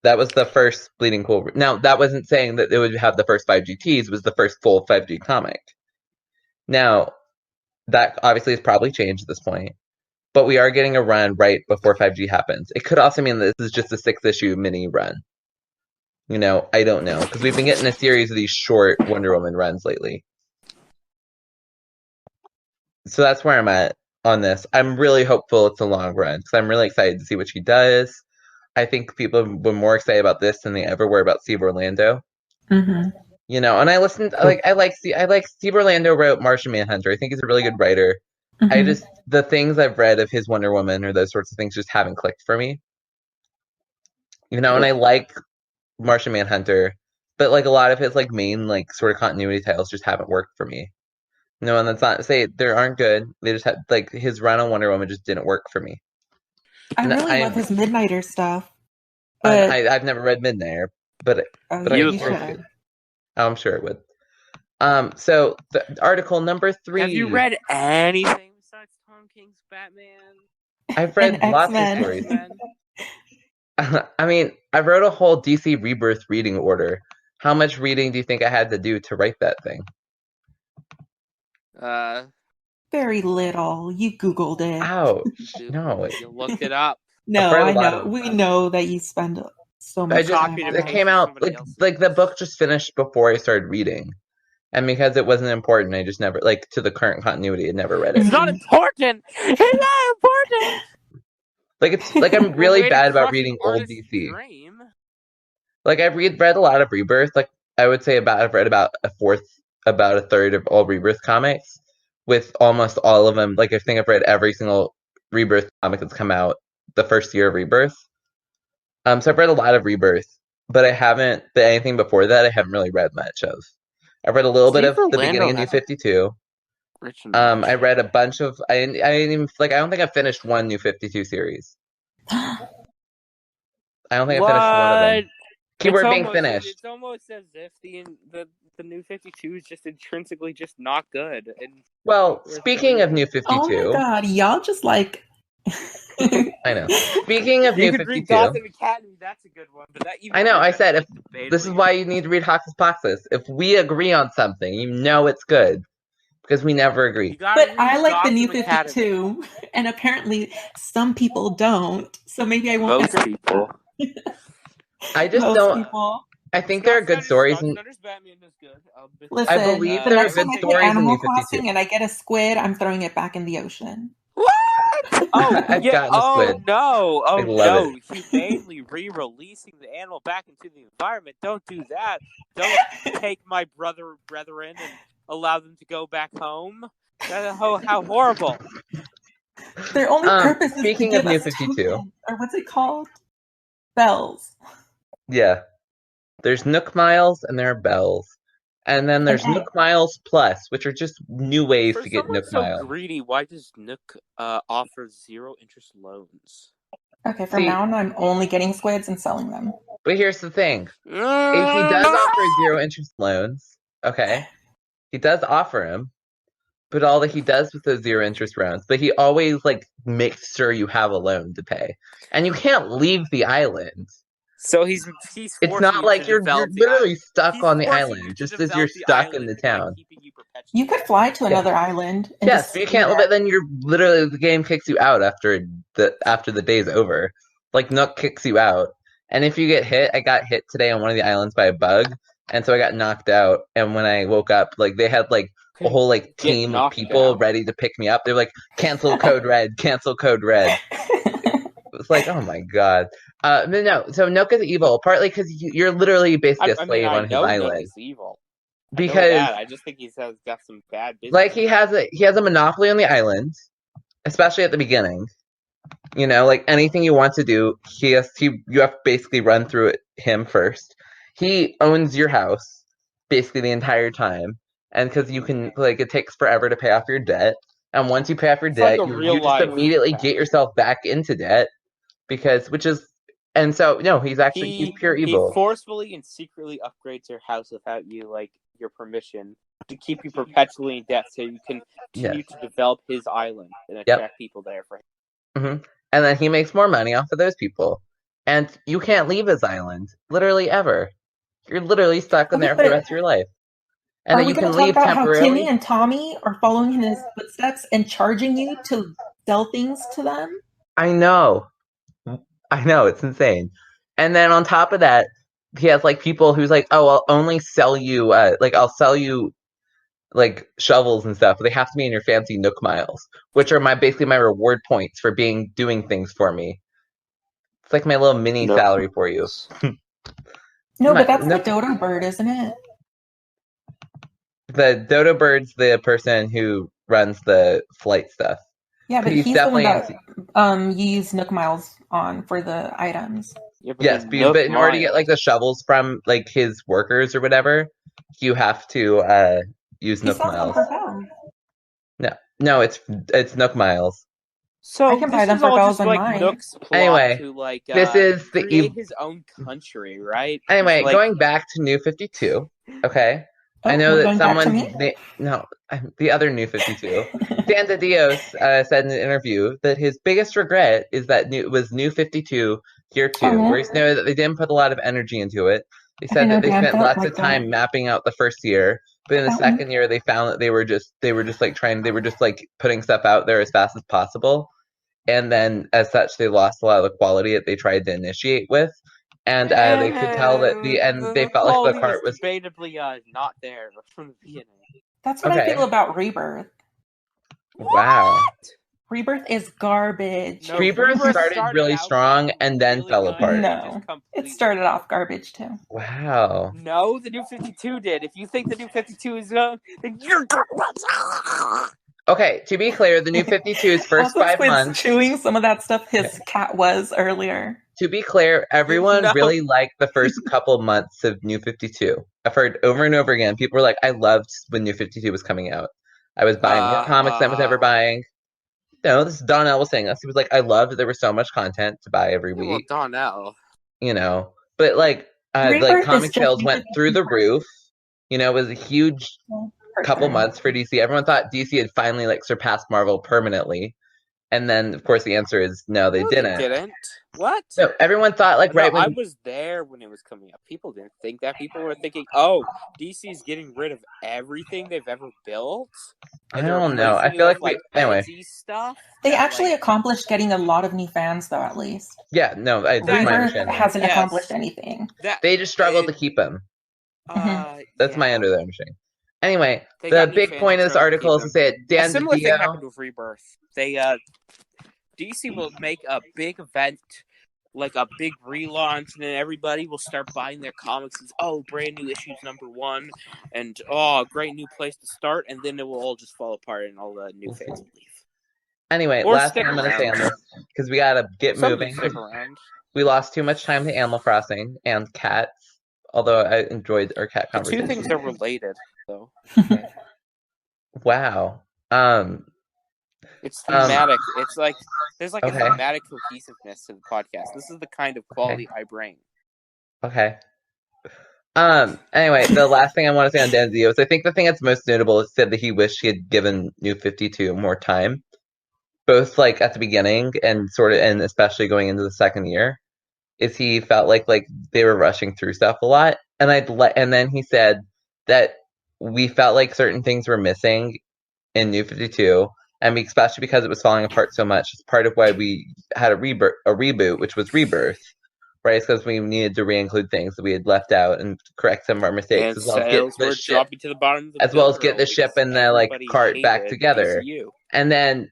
That was the first Bleeding Cool. Now, that wasn't saying that it would have the first 5G tease. It was the first full 5G comic. Now, that obviously has probably changed at this point. But we are getting a run right before 5G happens. It could also mean that this is just a 6-issue mini run. I don't know. Because we've been getting a series of these short Wonder Woman runs lately. so that's where I'm at on this. I'm really hopeful it's a long run because I'm really excited to see what she does. I think people were more excited about this than they ever were about Steve Orlando. Mm-hmm. And I listened. I like Steve Orlando wrote Martian Manhunter. I think he's a really good writer. Mm-hmm. The things I've read of his Wonder Woman or those sorts of things just haven't clicked for me. And I like Martian Manhunter, but like a lot of his like main like sort of continuity titles just haven't worked for me. No, and that's not to say they aren't good. They just had like his run on Wonder Woman just didn't work for me. I And really love his Midnighter stuff. But I've never read Midnighter, but you should. I'm sure it would. So the article number 3. Have you read anything besides Tom King's Batman? I've read lots of stories. I mean, I wrote a whole DC Rebirth reading order. How much reading do you think I had to do to write that thing? Very little. You Googled it. Ouch. No. You looked it up. No, I know. We know that you spend so much time. It came out like the book just finished before I started reading. And because it wasn't important, I just never to the current continuity, I never read it. It's not important. It's not important. I'm really bad about reading old DC. Dream. I've read a lot of Rebirth. I would say I've read about a third of all Rebirth comics, with almost all of them. I think I've read every single Rebirth comic that's come out the first year of Rebirth. So I've read a lot of Rebirth, but I haven't. But anything before that, I haven't really read much of. I've read a little bit of the beginning of New 52. I read a bunch of. I didn't even I don't think I finished one New 52 series. I don't think I finished one of them. Keyword being finished. It's almost as if the New 52 is just intrinsically just not good. Well, speaking of New 52, oh my god, y'all just like. I know. Speaking of New 52, Gotham Academy, that's a good one. But I know. I said this is why you need to read Hox's Poxus. If we agree on something, you know it's good because we never agree. But I like the New 52, and apparently some people don't. So maybe I won't. Most people. I just don't. People. I think there are good stories. Batman is good. Listen, I believe there are good stories in New 52. And I get a squid, I'm throwing it back in the ocean. What? Oh, I've gotten a squid. No! Oh no! It. Humanely re-releasing the animal back into the environment. Don't do that. Don't take my brethren and allow them to go back home. How horrible! Their only purpose is speaking of New 52, or what's it called? Bells. Yeah, there's Nook Miles and there are bells. And then there's Nook Miles Plus, which are just new ways to get Nook Miles. So greedy, why does Nook offer 0 interest loans? Okay, from now on, I'm only getting squids and selling them. But here's the thing: if he does offer 0 interest loans, okay, he does offer them, but all that he does with those 0 interest rounds, but he always makes sure you have a loan to pay, and you can't leave the island. So he's it's not like you're literally stuck on the island, just as you're stuck in the town. You could fly to another island. And yes, but you can't. But then you're literally the game kicks you out after the day's over. Nook kicks you out, and if you get hit, I got hit today on one of the islands by a bug, and so I got knocked out. And when I woke up, they had a whole team of people ready to pick me up. They're like, cancel code red, cancel code red. It's oh my god. No, so Nook is evil, partly because you're literally basically a slave on his island. Nook is evil. Because I just think he's got some bad business. He has a monopoly on the island, especially at the beginning. Anything you want to do, you have to basically run through him first. He owns your house basically the entire time, and because you can it takes forever to pay off your debt. And once you pay off your debt, you just immediately get yourself back into debt. He's pure evil. He forcefully and secretly upgrades your house without your permission to keep you perpetually in debt, so you can continue to develop his island and attract people there for him. Mm-hmm. And then he makes more money off of those people, and you can't leave his island literally ever. You're literally stuck in there for the rest of your life. And then you can leave temporarily. How Timmy and Tommy are following in his footsteps and charging you to sell things to them? I know, it's insane. And then on top of that, he has people who's oh, I'll only sell you I'll sell you like shovels and stuff. But they have to be in your fancy Nook miles, which are basically my reward points for doing things for me. It's like my little mini salary for you. No, but that's the dodo bird, isn't it? The dodo bird's the person who runs the flight stuff. Yeah, but he's the one that you use Nook miles on for the items. Yeah, yes, but in order to get like the shovels from like his workers or whatever, you have to use Nook miles. No, it's Nook miles. So I can buy them for bells on mine. Nook's plot anyway, to like this is create his own country, right? Anyway, going back to New 52, okay. I know that someone, the other New 52, Dan DiDio said in an interview that his biggest regret is that it was New 52 Year 2, where he said that they didn't put a lot of energy into it. They said that they spent lots of time mapping out the first year, but in the second year they found that they were just like putting stuff out there as fast as possible, and then as such they lost a lot of the quality that they tried to initiate with. And they could tell that they felt like the part was debatably not there from the beginning. That's what I feel about Rebirth. Wow. Rebirth is garbage. No, Rebirth started really strong and then really fell apart. No, it started off garbage too. Wow. No, the New 52 did. If you think the New 52 is then you're garbage. Okay, to be clear, the New 52's first 5 months... chewing some of that stuff his cat was earlier. To be clear, everyone really liked the first couple months of New 52. I've heard over and over again, people were like, I loved when New 52 was coming out. I was buying more comics than I was ever buying. No, this is Donnell was saying this. He was like, I loved that there was so much content to buy every week. Well, Donnell. You know, but like comic sales went through the roof. You know, it was a huge couple months for DC. Everyone thought DC had finally like surpassed Marvel permanently. And then, of course, the answer is no, they didn't. They didn't. What? No, everyone thought when I was there when it was coming up. People didn't think that. People were thinking, "Oh, DC's getting rid of everything they've ever built." I don't know. I feel like anyway. Stuff. They actually accomplished getting a lot of new fans, though. At least. Yeah. No. Rebirth hasn't accomplished anything. They just struggled to keep them. That's my understanding. Anyway, the big point of this article is to say Dan a similar thing happened with Rebirth. They DC will make a big event, like a big relaunch, and then everybody will start buying their comics. And, brand new issues #1, and great new place to start, and then it will all just fall apart, and all the new fans will leave. Anyway, last thing I'm going to say on this, because we got to get moving. We lost too much time to Animal Crossing and cats, although I enjoyed our cat conversation. The two things are related, though. Wow. It's thematic. It's like there's like a thematic cohesiveness to the podcast. This is the kind of quality I bring. Okay. Anyway, the last thing I want to say on Dan DiDio is I think the thing that's most notable is that he wished he had given New 52 more time, both like at the beginning and especially going into the second year. Is he felt like they were rushing through stuff a lot, and then he said that we felt like certain things were missing in New 52. And especially because it was falling apart so much, it's part of why we had a reboot, which was Rebirth, right? It's because we needed to re-include things that we had left out and correct some of our mistakes, as well as get the ship, and the cart back together. And then,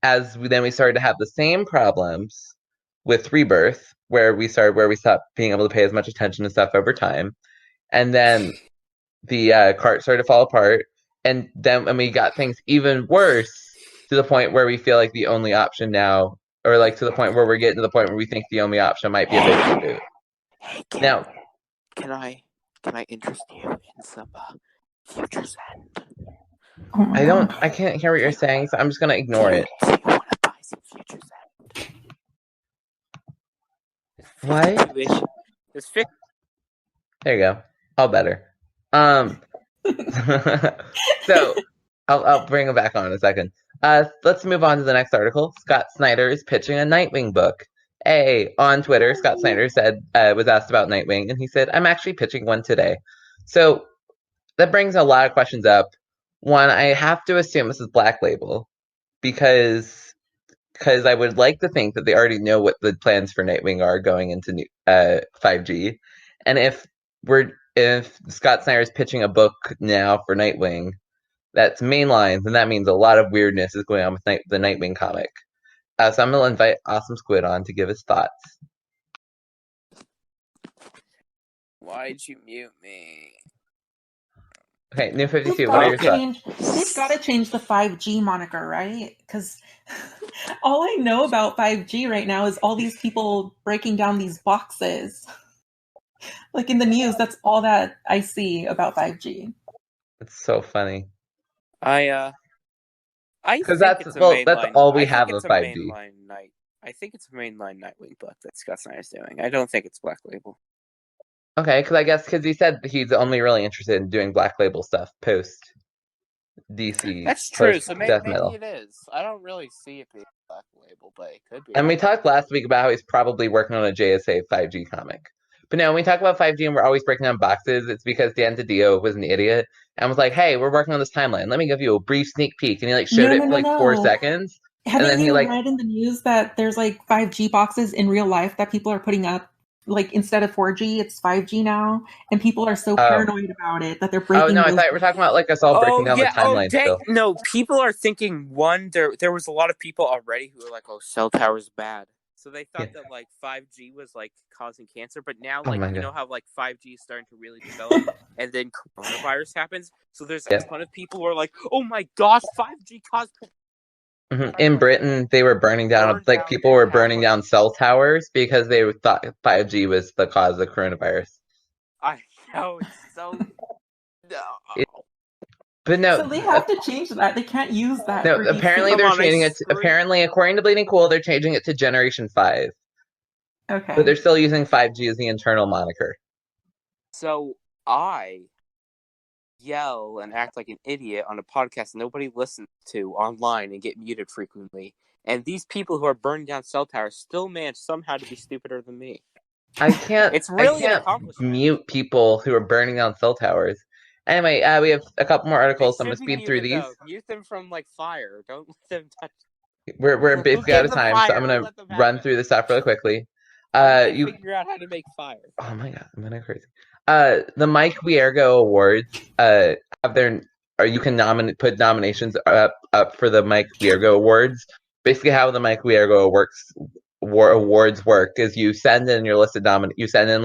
we started to have the same problems with Rebirth, where we stopped being able to pay as much attention to stuff over time, and then the cart started to fall apart, and then we got things even worse. To the point where we feel like the only option now, or to the point where we're getting to the point where we think the only option might be a big reboot. Hey, can I interest you in some Future's End? I can't hear what you're saying, so I'm just gonna ignore it. Do you want to buy some Future's End? What? There you go. All better. So I'll bring it back on in a second. Let's move on to the next article. Scott Snyder is pitching a Nightwing book. On Twitter, Scott Snyder was asked about Nightwing, and he said, I'm actually pitching one today. So that brings a lot of questions up. One, I have to assume this is Black Label, because I would like to think that they already know what the plans for Nightwing are going into 5G. And if Scott Snyder is pitching a book now for Nightwing, That's main lines, and that means a lot of weirdness is going on with the Nightwing comic. So I'm going to invite AwesomeSquid on to give his thoughts. Why'd you mute me? Okay, New 52, what are your thoughts? They've got to change the 5G moniker, right? Because all I know about 5G right now is all these people breaking down these boxes. Like in the news, that's all that I see about 5G. It's so funny. I think that's all we have of 5G. I think it's a mainline Nightwing book that Scott Snyder's doing. I don't think it's Black Label. Okay, because he said he's only really interested in doing Black Label stuff post DC. That's true. So maybe Metal. it is. I don't really see it being Black Label, but it could be. And we talked last week about how he's probably working on a JSA 5G comic. But no, when we talk about 5G and we're always breaking down boxes, it's because Dan DiDio was an idiot and was like, "Hey, we're working on this timeline. Let me give you a brief sneak peek." And he showed it for 4 seconds. Haven't you read in the news that there's 5G boxes in real life that people are putting up? Instead of 4G, it's 5G now, and people are so paranoid about it that they're breaking. Oh no, I thought we were talking about us all breaking down the timeline. Still. No, people are thinking there was a lot of people already who were like, "Oh, cell towers bad," so they thought that 5G was causing cancer. But now, you know how 5G is starting to really develop, and then coronavirus happens. So there's a ton of people who are like, "Oh my gosh, 5G caused." Mm-hmm. In Britain, they were burning down, people were burning down cell towers because they thought 5G was the cause of the coronavirus. I know, it's so... But no... So they have to change that. They can't use that. No, apparently they're changing it apparently, according to Bleeding Cool, they're changing it to Generation 5. Okay. But they're still using 5G as the internal moniker. So, I yell and act like an idiot on a podcast nobody listens to online and get muted frequently. And these people who are burning down cell towers still manage somehow to be stupider than me. I can't an accomplishment. Mute people who are burning down cell towers. Anyway, we have a couple more articles, so I'm going to speed through these. Mute them from fire. Don't let them touch. We're basically out of time, so I'm going to run through this stuff really quickly. You figure out how to make fire. Oh my god, I'm going to go crazy. The Mike Wiergo Awards you can put nominations up for the Mike Wiergo Awards. Basically, how the Mike Wiergo awards work is you send in your list of you send in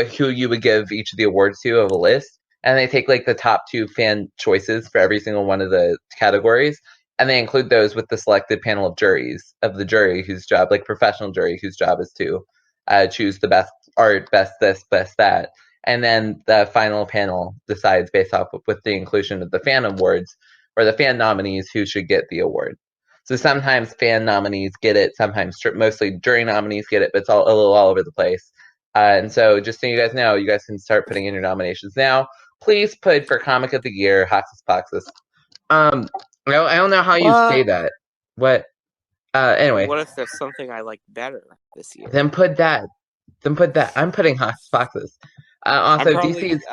who you would give each of the awards to of a list, and they take the top 2 fan choices for every single one of the categories, and they include those with the selected panel of the jury whose job, professional jury whose job is to choose the best art, best this, best that. And then the final panel decides based off with the inclusion of the fan awards or the fan nominees who should get the award. So sometimes fan nominees get it, sometimes mostly jury nominees get it, but it's a little all over the place. And so just so you guys know, you guys can start putting in your nominations now. Please put for Comic of the Year, Hoxus Poxus. I don't know how you say that. What? Anyway. What if there's something I like better this year? Then put that. I'm putting Hoxus Poxus. Also, DC's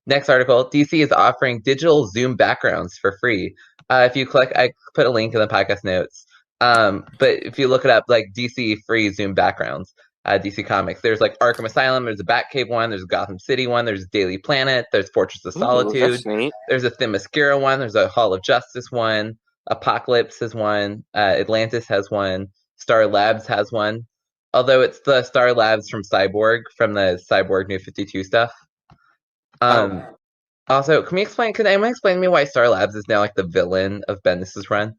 next article, DC is offering digital Zoom backgrounds for free. If you click, I put a link in the podcast notes. But if you look it up, DC free Zoom backgrounds, DC Comics, there's Arkham Asylum, there's a Batcave one, there's a Gotham City one, there's Daily Planet, there's Fortress of Solitude, there's a Themyscira one, there's a Hall of Justice one, Apocalypse has one, Atlantis has one, Star Labs has one. Although it's the Star Labs from Cyborg, from the Cyborg New 52 stuff. Also, can anyone explain to me why Star Labs is now the villain of Bendis' run?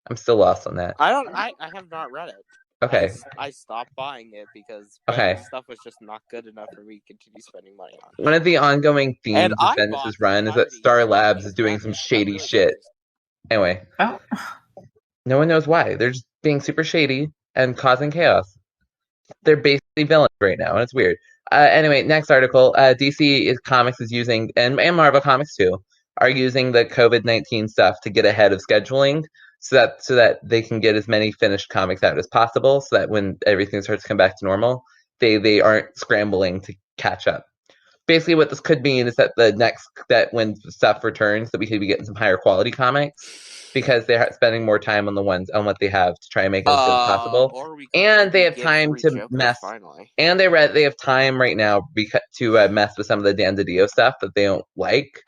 I'm still lost on that. I have not read it. Okay. I stopped buying it because stuff was just not good enough for me to continue spending money on it. One of the ongoing themes of Bendis' run is that Star Labs is doing some shady shit. Anyway. Oh. No one knows why. They're just being super shady and causing chaos. They're basically villains right now, and it's weird. Anyway, next article. DC Comics is using, and Marvel Comics too, are using the COVID-19 stuff to get ahead of scheduling, so that they can get as many finished comics out as possible, so that when everything starts to come back to normal, they aren't scrambling to catch up. Basically, what this could mean is that when stuff returns, that we could be getting some higher quality comics, because they're spending more time on what they have to try and make it as good as possible, and they have time to mess. Finally. And they have time right now to mess with some of the Dan DiDio stuff that they don't like.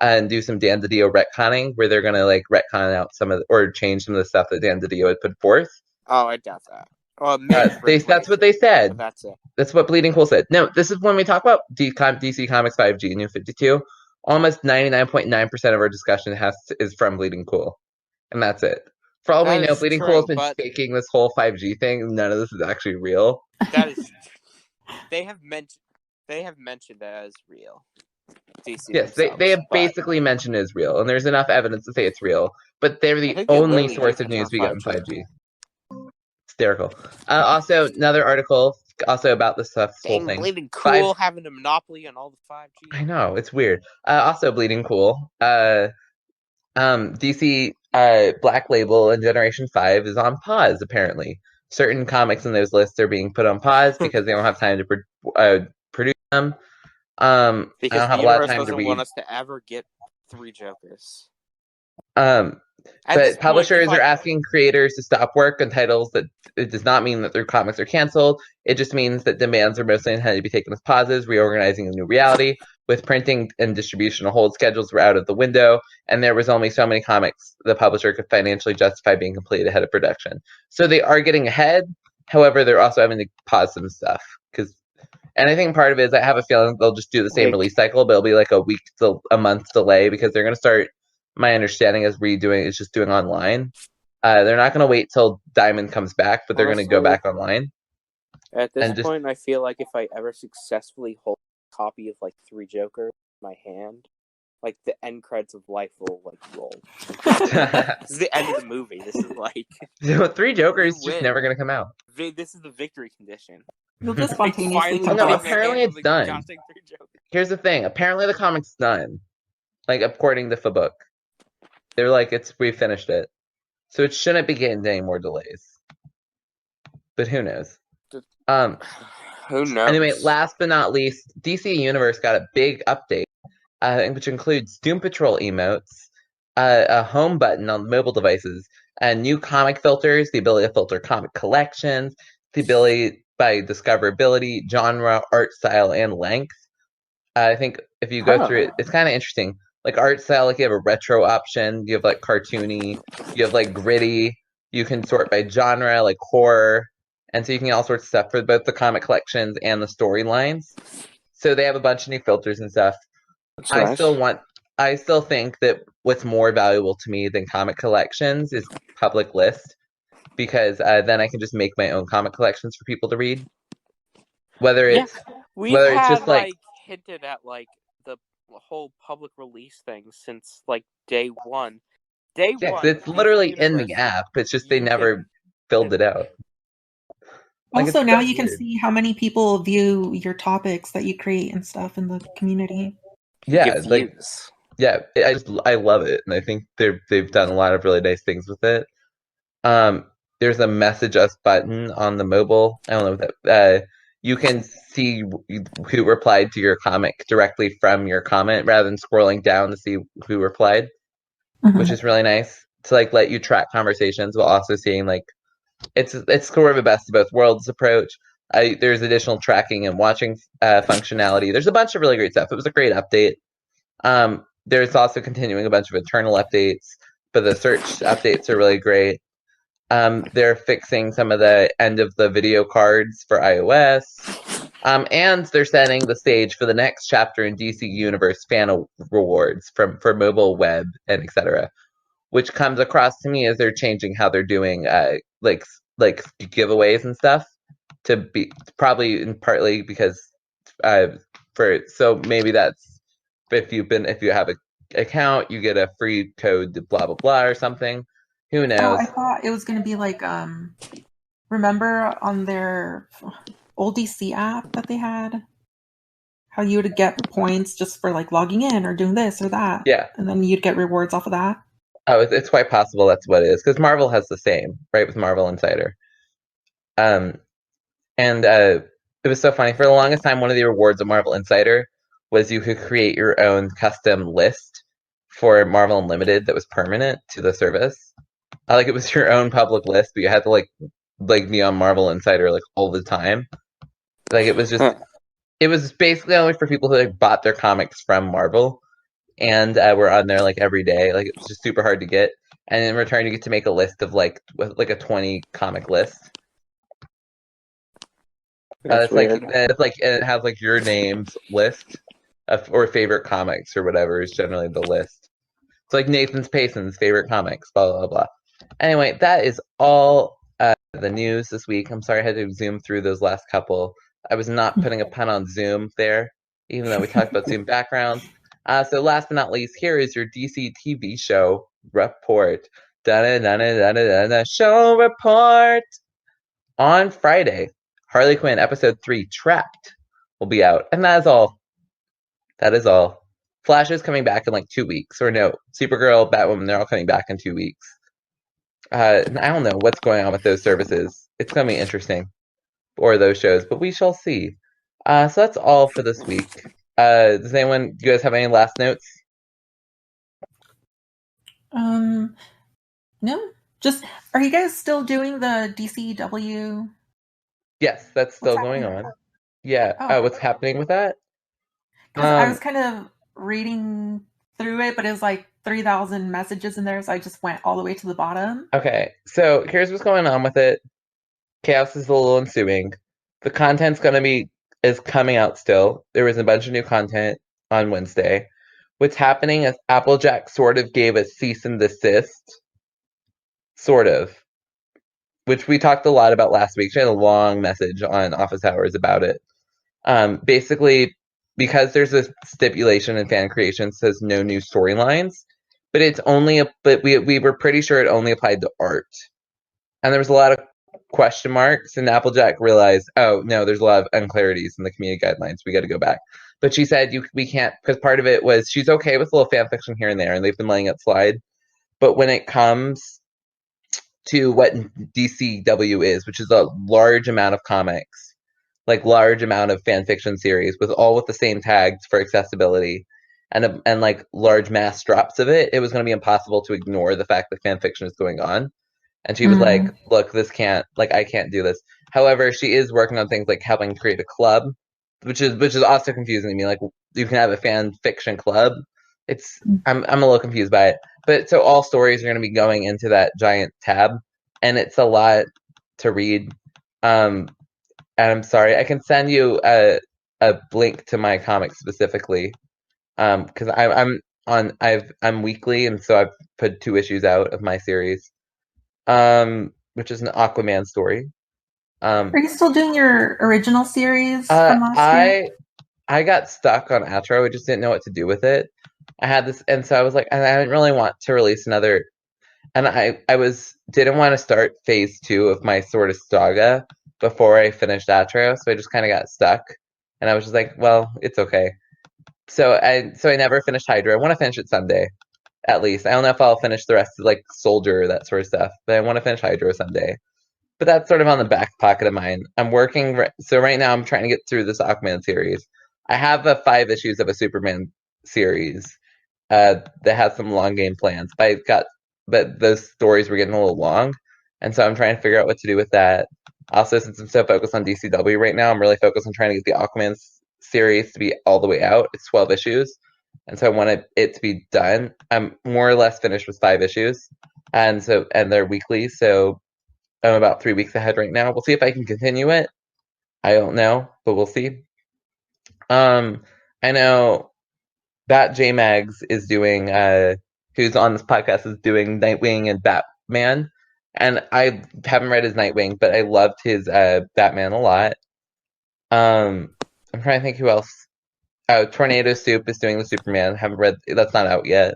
and do some Dan DiDio retconning, where they're gonna like retcon out or change some of the stuff that Dan DiDio had put forth. Oh, I doubt that. Well, That's what they said. That's it. That's what Bleeding Cool said. No, this is when we talk about DC Comics 5G New 52. Almost 99.9% of our discussion is from Bleeding Cool, and that's it. For all we know, Bleeding Cool has been faking this whole 5G thing. None of this is actually real. That is. They have mentioned that as real. DC yes, they have basically mentioned it as real, and there's enough evidence to say it's real. But they're the only source of news we get on 5G. Hysterical. Also, another article also about this stuff. Whole thing. Bleeding Cool having a monopoly on all the 5G. I know, it's weird. Also, Bleeding Cool. DC Black Label and Generation 5 is on pause, apparently. Certain comics in those lists are being put on pause because they don't have time to produce them. Because I don't have the a lot of universe time to doesn't read. want us to ever get 3 Jokers. But publishers are asking creators to stop work on titles that it does not mean that their comics are canceled. It just means that demands are mostly intended to be taken as pauses, reorganizing a new reality. With printing and distribution hold schedules were out of the window, and there was only so many comics the publisher could financially justify being completed ahead of production. So they are getting ahead. However, they're also having to pause some stuff. And I think part of it is I have a feeling they'll just do the same release cycle, but it'll be like a month delay because they're going to start. My understanding is just doing online. They're not going to wait till Diamond comes back, but they're going to go back online. At this point, I feel like if I ever successfully hold a copy of like 3 Jokers in my hand, like the end credits of life will like roll. This is the end of the movie. This is like 3 Jokers just never going to come out. This is the victory condition. You'll just spontaneously come out. Apparently it's done. Here's the thing. Apparently the comic's done. Like according to the book. They're like, we finished it. So it shouldn't be getting any more delays. But who knows? Who knows? Anyway, last but not least, DC Universe got a big update, which includes Doom Patrol emotes, a home button on mobile devices, and new comic filters, the ability to filter comic collections, the ability by discoverability, genre, art style, and length. I think if you go through it, it's kind of interesting. Like art style, like you have a retro option, you have like cartoony, you have like gritty, you can sort by genre, like horror, and so you can get all sorts of stuff for both the comic collections and the storylines. So they have a bunch of new filters and stuff. I still think that what's more valuable to me than comic collections is public list, because then I can just make my own comic collections for people to read. Whether it's just like hinted at like the whole public release thing since like day one. It's literally in the app. It's just they never filled it out. Also, now you can see how many people view your topics that you create and stuff in the community. Yeah, I love it, and I think they've done a lot of really nice things with it. There's a message us button on the mobile. I don't know what that. You can see who replied to your comic directly from your comment rather than scrolling down to see who replied, which is really nice to like let you track conversations while also seeing like it's sort of a best of both worlds approach. There's additional tracking and watching functionality. There's a bunch of really great stuff. It was a great update. There's also continuing a bunch of internal updates, but the search updates are really great. They're fixing some of the end of the video cards for iOS. And they're setting the stage for the next chapter in DC Universe fan rewards for mobile, web, and etc. Which comes across to me as they're changing how they're doing like giveaways and stuff to be probably and partly because so maybe that's if you have an account you get a free code to blah blah blah or something. Who knows? Oh, I thought it was going to be like remember on their old DC app that they had how you would get points just for like logging in or doing this or that. Yeah, and then you'd get rewards off of that. Oh, it's quite possible that's what it is, because Marvel has the same, right, with Marvel Insider. And it was so funny. For the longest time, one of the rewards of Marvel Insider was you could create your own custom list for Marvel Unlimited that was permanent to the service. Like it was your own public list, but you had to like be on Marvel Insider like all the time. Like it was just, it was basically only for people who like bought their comics from Marvel. and we're on there like every day. Like it's just super hard to get. And in return, you get to make a list of like a 20 comic list. That's weird. It's like it has like your name's list or favorite comics or whatever is generally the list. It's like Nathan.Payson's favorite comics, blah blah blah. Anyway, that is all the news this week. I'm sorry I had to zoom through those last couple. I was not putting a pun on Zoom there, even though we talked about Zoom backgrounds. So last but not least, here is your DC TV show report. Show report. On Friday, Harley Quinn episode 3, Trapped, will be out. And that is all. That is all. Flash is coming back in like 2 weeks. Or no, Supergirl, Batwoman, they're all coming back in 2 weeks. I don't know what's going on with those services. It's going to be interesting. Or those shows, but we shall see. So that's all for this week. Do you guys have any last notes? No. Just, are you guys still doing the DCW? Yes, that's still going on. Yeah. Oh, what's happening with that? Because I was kind of reading through it, but it was like 3,000 messages in there, so I just went all the way to the bottom. Okay, so here's what's going on with it. Chaos is a little ensuing. The content's is coming out still. There was a bunch of new content on Wednesday. What's happening is Applejack sort of gave a cease and desist. Sort of. Which we talked a lot about last week. She had a long message on Office Hours about it. Basically, because there's a stipulation in fan creation that says no new storylines, but we were pretty sure it only applied to art. And there was a lot of question marks, and Applejack realized, oh no, there's a lot of unclarities in the community guidelines. We got to go back. But she said we can't, because part of it was she's okay with a little fan fiction here and there, and they've been letting it slide. But when it comes to what DCW is, which is a large amount of comics, like large amount of fan fiction series, with the same tags for accessibility, and like large mass drops of it, it was going to be impossible to ignore the fact that fan fiction is going on. And she was like, look, I can't do this. However, she is working on things like helping create a club, which is also confusing to me. Like, you can have a fan fiction club. I'm a little confused by it. But so all stories are going to be going into that giant tab, and it's a lot to read. And I'm sorry, I can send you a link to my comic specifically, because I'm weekly, and so I've put 2 issues out of my series. Which is an Aquaman story. Are you still doing your original series from last year? I got stuck on Atro. I just didn't know what to do with it. I had this, and so I was like, and I didn't really want to release another. And I didn't want to start phase 2 of my sort of saga before I finished Atro, so I just kind of got stuck. And I was just like, well, it's okay. So I never finished Hydra. I want to finish it someday. At least. I don't know if I'll finish the rest of like Soldier, that sort of stuff, but I want to finish Hydro someday. But that's sort of on the back pocket of mine. I'm working, so right now I'm trying to get through this Aquaman series. I have 5 issues of a Superman series that has some long game plans, but those stories were getting a little long, and so I'm trying to figure out what to do with that. Also, since I'm so focused on DCW right now, I'm really focused on trying to get the Aquaman series to be all the way out. It's 12 issues. And so I wanted it to be done. I'm more or less finished with 5 issues, and they're weekly. So I'm about 3 weeks ahead right now. We'll see if I can continue it. I don't know, but we'll see. I know Bat J Mags is doing, who's on this podcast, is doing Nightwing and Batman, and I haven't read his Nightwing, but I loved his Batman a lot. I'm trying to think who else. Tornado Soup is doing the Superman. Haven't read, that's not out yet.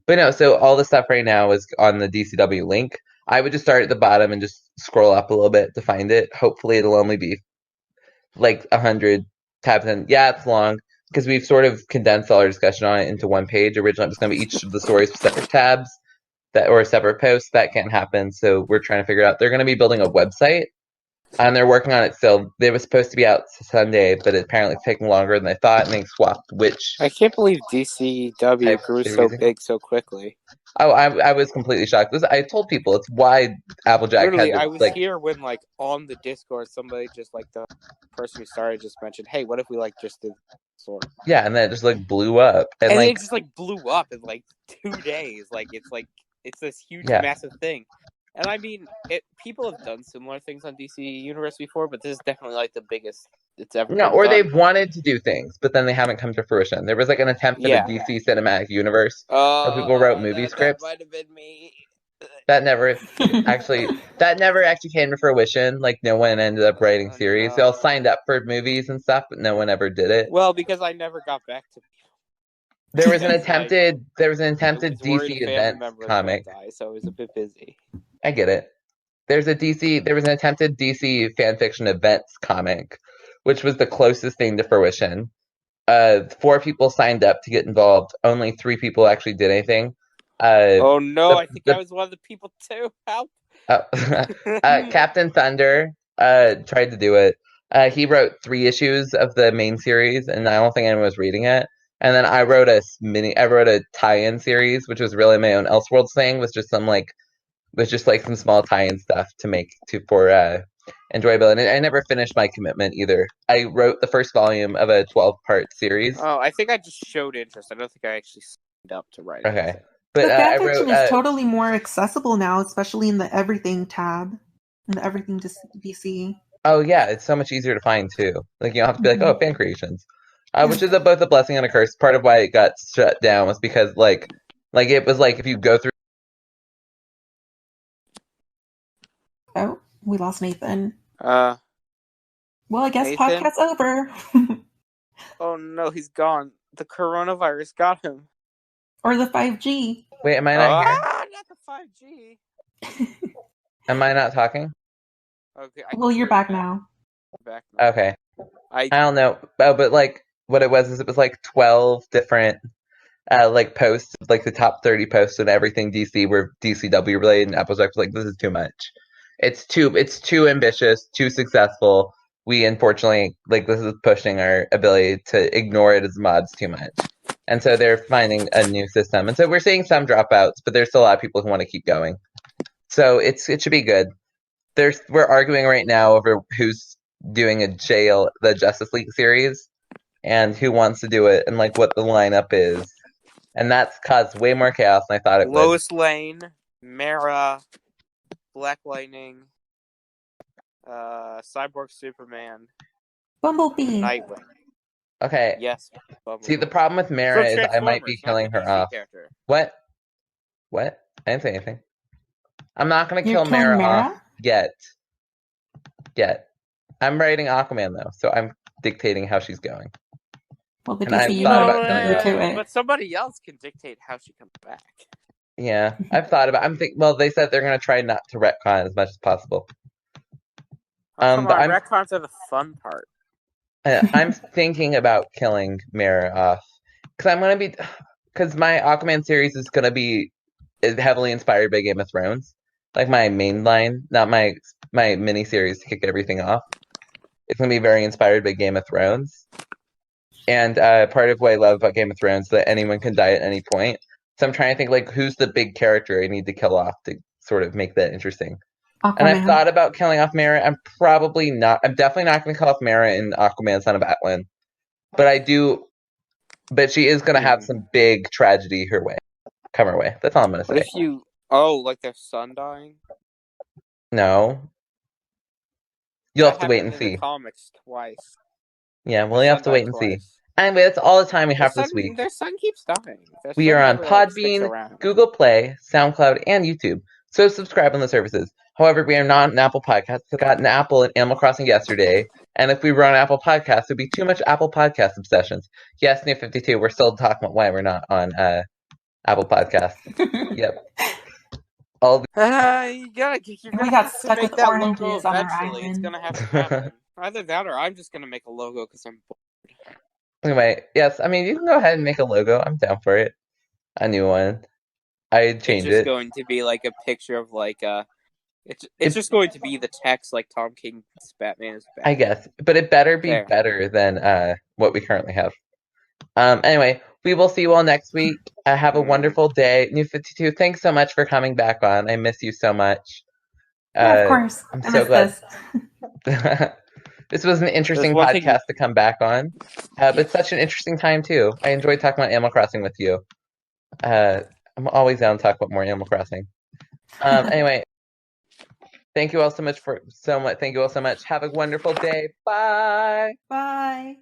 But no, so all the stuff right now is on the DCW link. I would just start at the bottom and just scroll up a little bit to find it. Hopefully it'll only be like 100 tabs in. Yeah, it's long because we've sort of condensed all our discussion on it into one page. Originally it was going to be each of the stories with separate tabs or separate posts. That can't happen, so we're trying to figure out. They're going to be building a website. And they're working on it still. They were supposed to be out Sunday, but apparently it's taking longer than they thought, and they swapped which. I can't believe DCW grew so big so quickly. Oh, I was completely shocked. I told people it's why Applejack Literally, had to, I was here when, like, on the Discord, somebody just, like, the person who started just mentioned, hey, what if we, like, just did sort. Yeah, and then it just like blew up, And like it just like blew up in like 2 days. It's this huge, Yeah. massive thing. And I mean, people have done similar things on DC Universe before, but this is definitely like the biggest it's ever been or done. they've wanted to do things, but then they haven't come to fruition. There was like an attempt at a DC cinematic universe where people wrote movie scripts. That might have been me. That never actually came to fruition. Like, no one ended up writing series. No. They all signed up for movies and stuff, but no one ever did it. Well, because I never got back to people. There was an attempted DC events comic. Die, so it was a bit busy. I get it. There was an attempted DC fanfiction events comic, which was the closest thing to fruition. 4 people signed up to get involved. Only 3 people actually did anything. Oh no, I think I was one of the people too. Help! Captain Thunder tried to do it. He wrote 3 issues of the main series, and I don't think anyone was reading it. And then I wrote a tie-in series, which was really my own Elseworlds thing, with just some small tie-in stuff to make for enjoyability. And I never finished my commitment either. I wrote the first volume of a 12-part series. Oh, I think I just showed interest. I don't think I actually signed up to write. Okay. But fanfiction is totally more accessible now, especially in the Everything tab, in the Everything DC. Oh yeah, it's so much easier to find too. Like, you don't have to be like, oh, fan creations, which is both a blessing and a curse. Part of why it got shut down was because like it was like if you go through. Oh, we lost Nathan. Well, I guess Nathan? Podcast's over. Oh no, he's gone. The coronavirus got him. Or the 5G. Wait, am I not here? Not the 5G. Am I not talking? Okay. Well, you're back now. Back now. Okay. I don't know. Oh, but like what it was 12 different posts, like the top 30 posts and everything DC were DCW related, and Applejack was like, this is too much. It's too ambitious, too successful. We unfortunately this is pushing our ability to ignore it as mods too much. And so they're finding a new system. And so we're seeing some dropouts, but there's still a lot of people who want to keep going. So it should be good. We're arguing right now over who's doing the Justice League series, and who wants to do it, and like what the lineup is. And that's caused way more chaos than I thought it would. Lois Lane, Mara, Black Lightning, Cyborg Superman, Bumblebee, Nightwing. Okay. Yes. See, the problem with Mara is I might be killing her off. Character. What? I didn't say anything. I'm not going to kill Mara off yet. I'm writing Aquaman, though, so I'm dictating how she's going. Well, the DC Universe but somebody else can dictate how she comes back. Yeah, I've thought about it. Well, they said they're going to try not to retcon as much as possible. Retcons are the fun part. I'm thinking about killing Mara off because my Aquaman series is going to be heavily inspired by Game of Thrones. Like my main line, not my mini series to kick everything off. It's going to be very inspired by Game of Thrones. And part of what I love about Game of Thrones is that anyone can die at any point. So I'm trying to think who's the big character I need to kill off to sort of make that interesting. Aquaman. And I've thought about killing off Mara. I'm definitely not going to kill off Mara in Aquaman Son of Atlan. But she is going to have some big tragedy come her way. That's all I'm going to say. What if like their son dying? No. You'll have to wait and see. In the comics twice. Yeah, well, you have to wait and see. Anyway, that's all the time we have for this week. Their son keeps dying. We are on Podbean, Google Play, SoundCloud, and YouTube. So subscribe on the services. However, we are not an Apple Podcast. We got an Apple and Animal Crossing yesterday. And if we were on Apple Podcasts, it would be too much Apple Podcast obsessions. Yes, New 52, we're still talking about why we're not on Apple Podcasts. Yep. We got stuck with oranges on our island. It's gonna have to happen. Either that or I'm just gonna make a logo because I'm bored. Anyway, yes, I mean, you can go ahead and make a logo. I'm down for it. A new one. I'd change it. It's just going to be like a picture of it's just going to be the text like Tom King's Batman is Batman. I guess. But it better be better than what we currently have. Anyway, we will see you all next week. Have a wonderful day. New 52, thanks so much for coming back on. I miss you so much. Yeah, of course. I'm so glad. This was an interesting one thing- podcast to come back on, but it's such an interesting time too. I enjoyed talking about Animal Crossing with you. I'm always down to talk about more Animal Crossing. Anyway, thank you all so much. Thank you all so much. Have a wonderful day. Bye. Bye.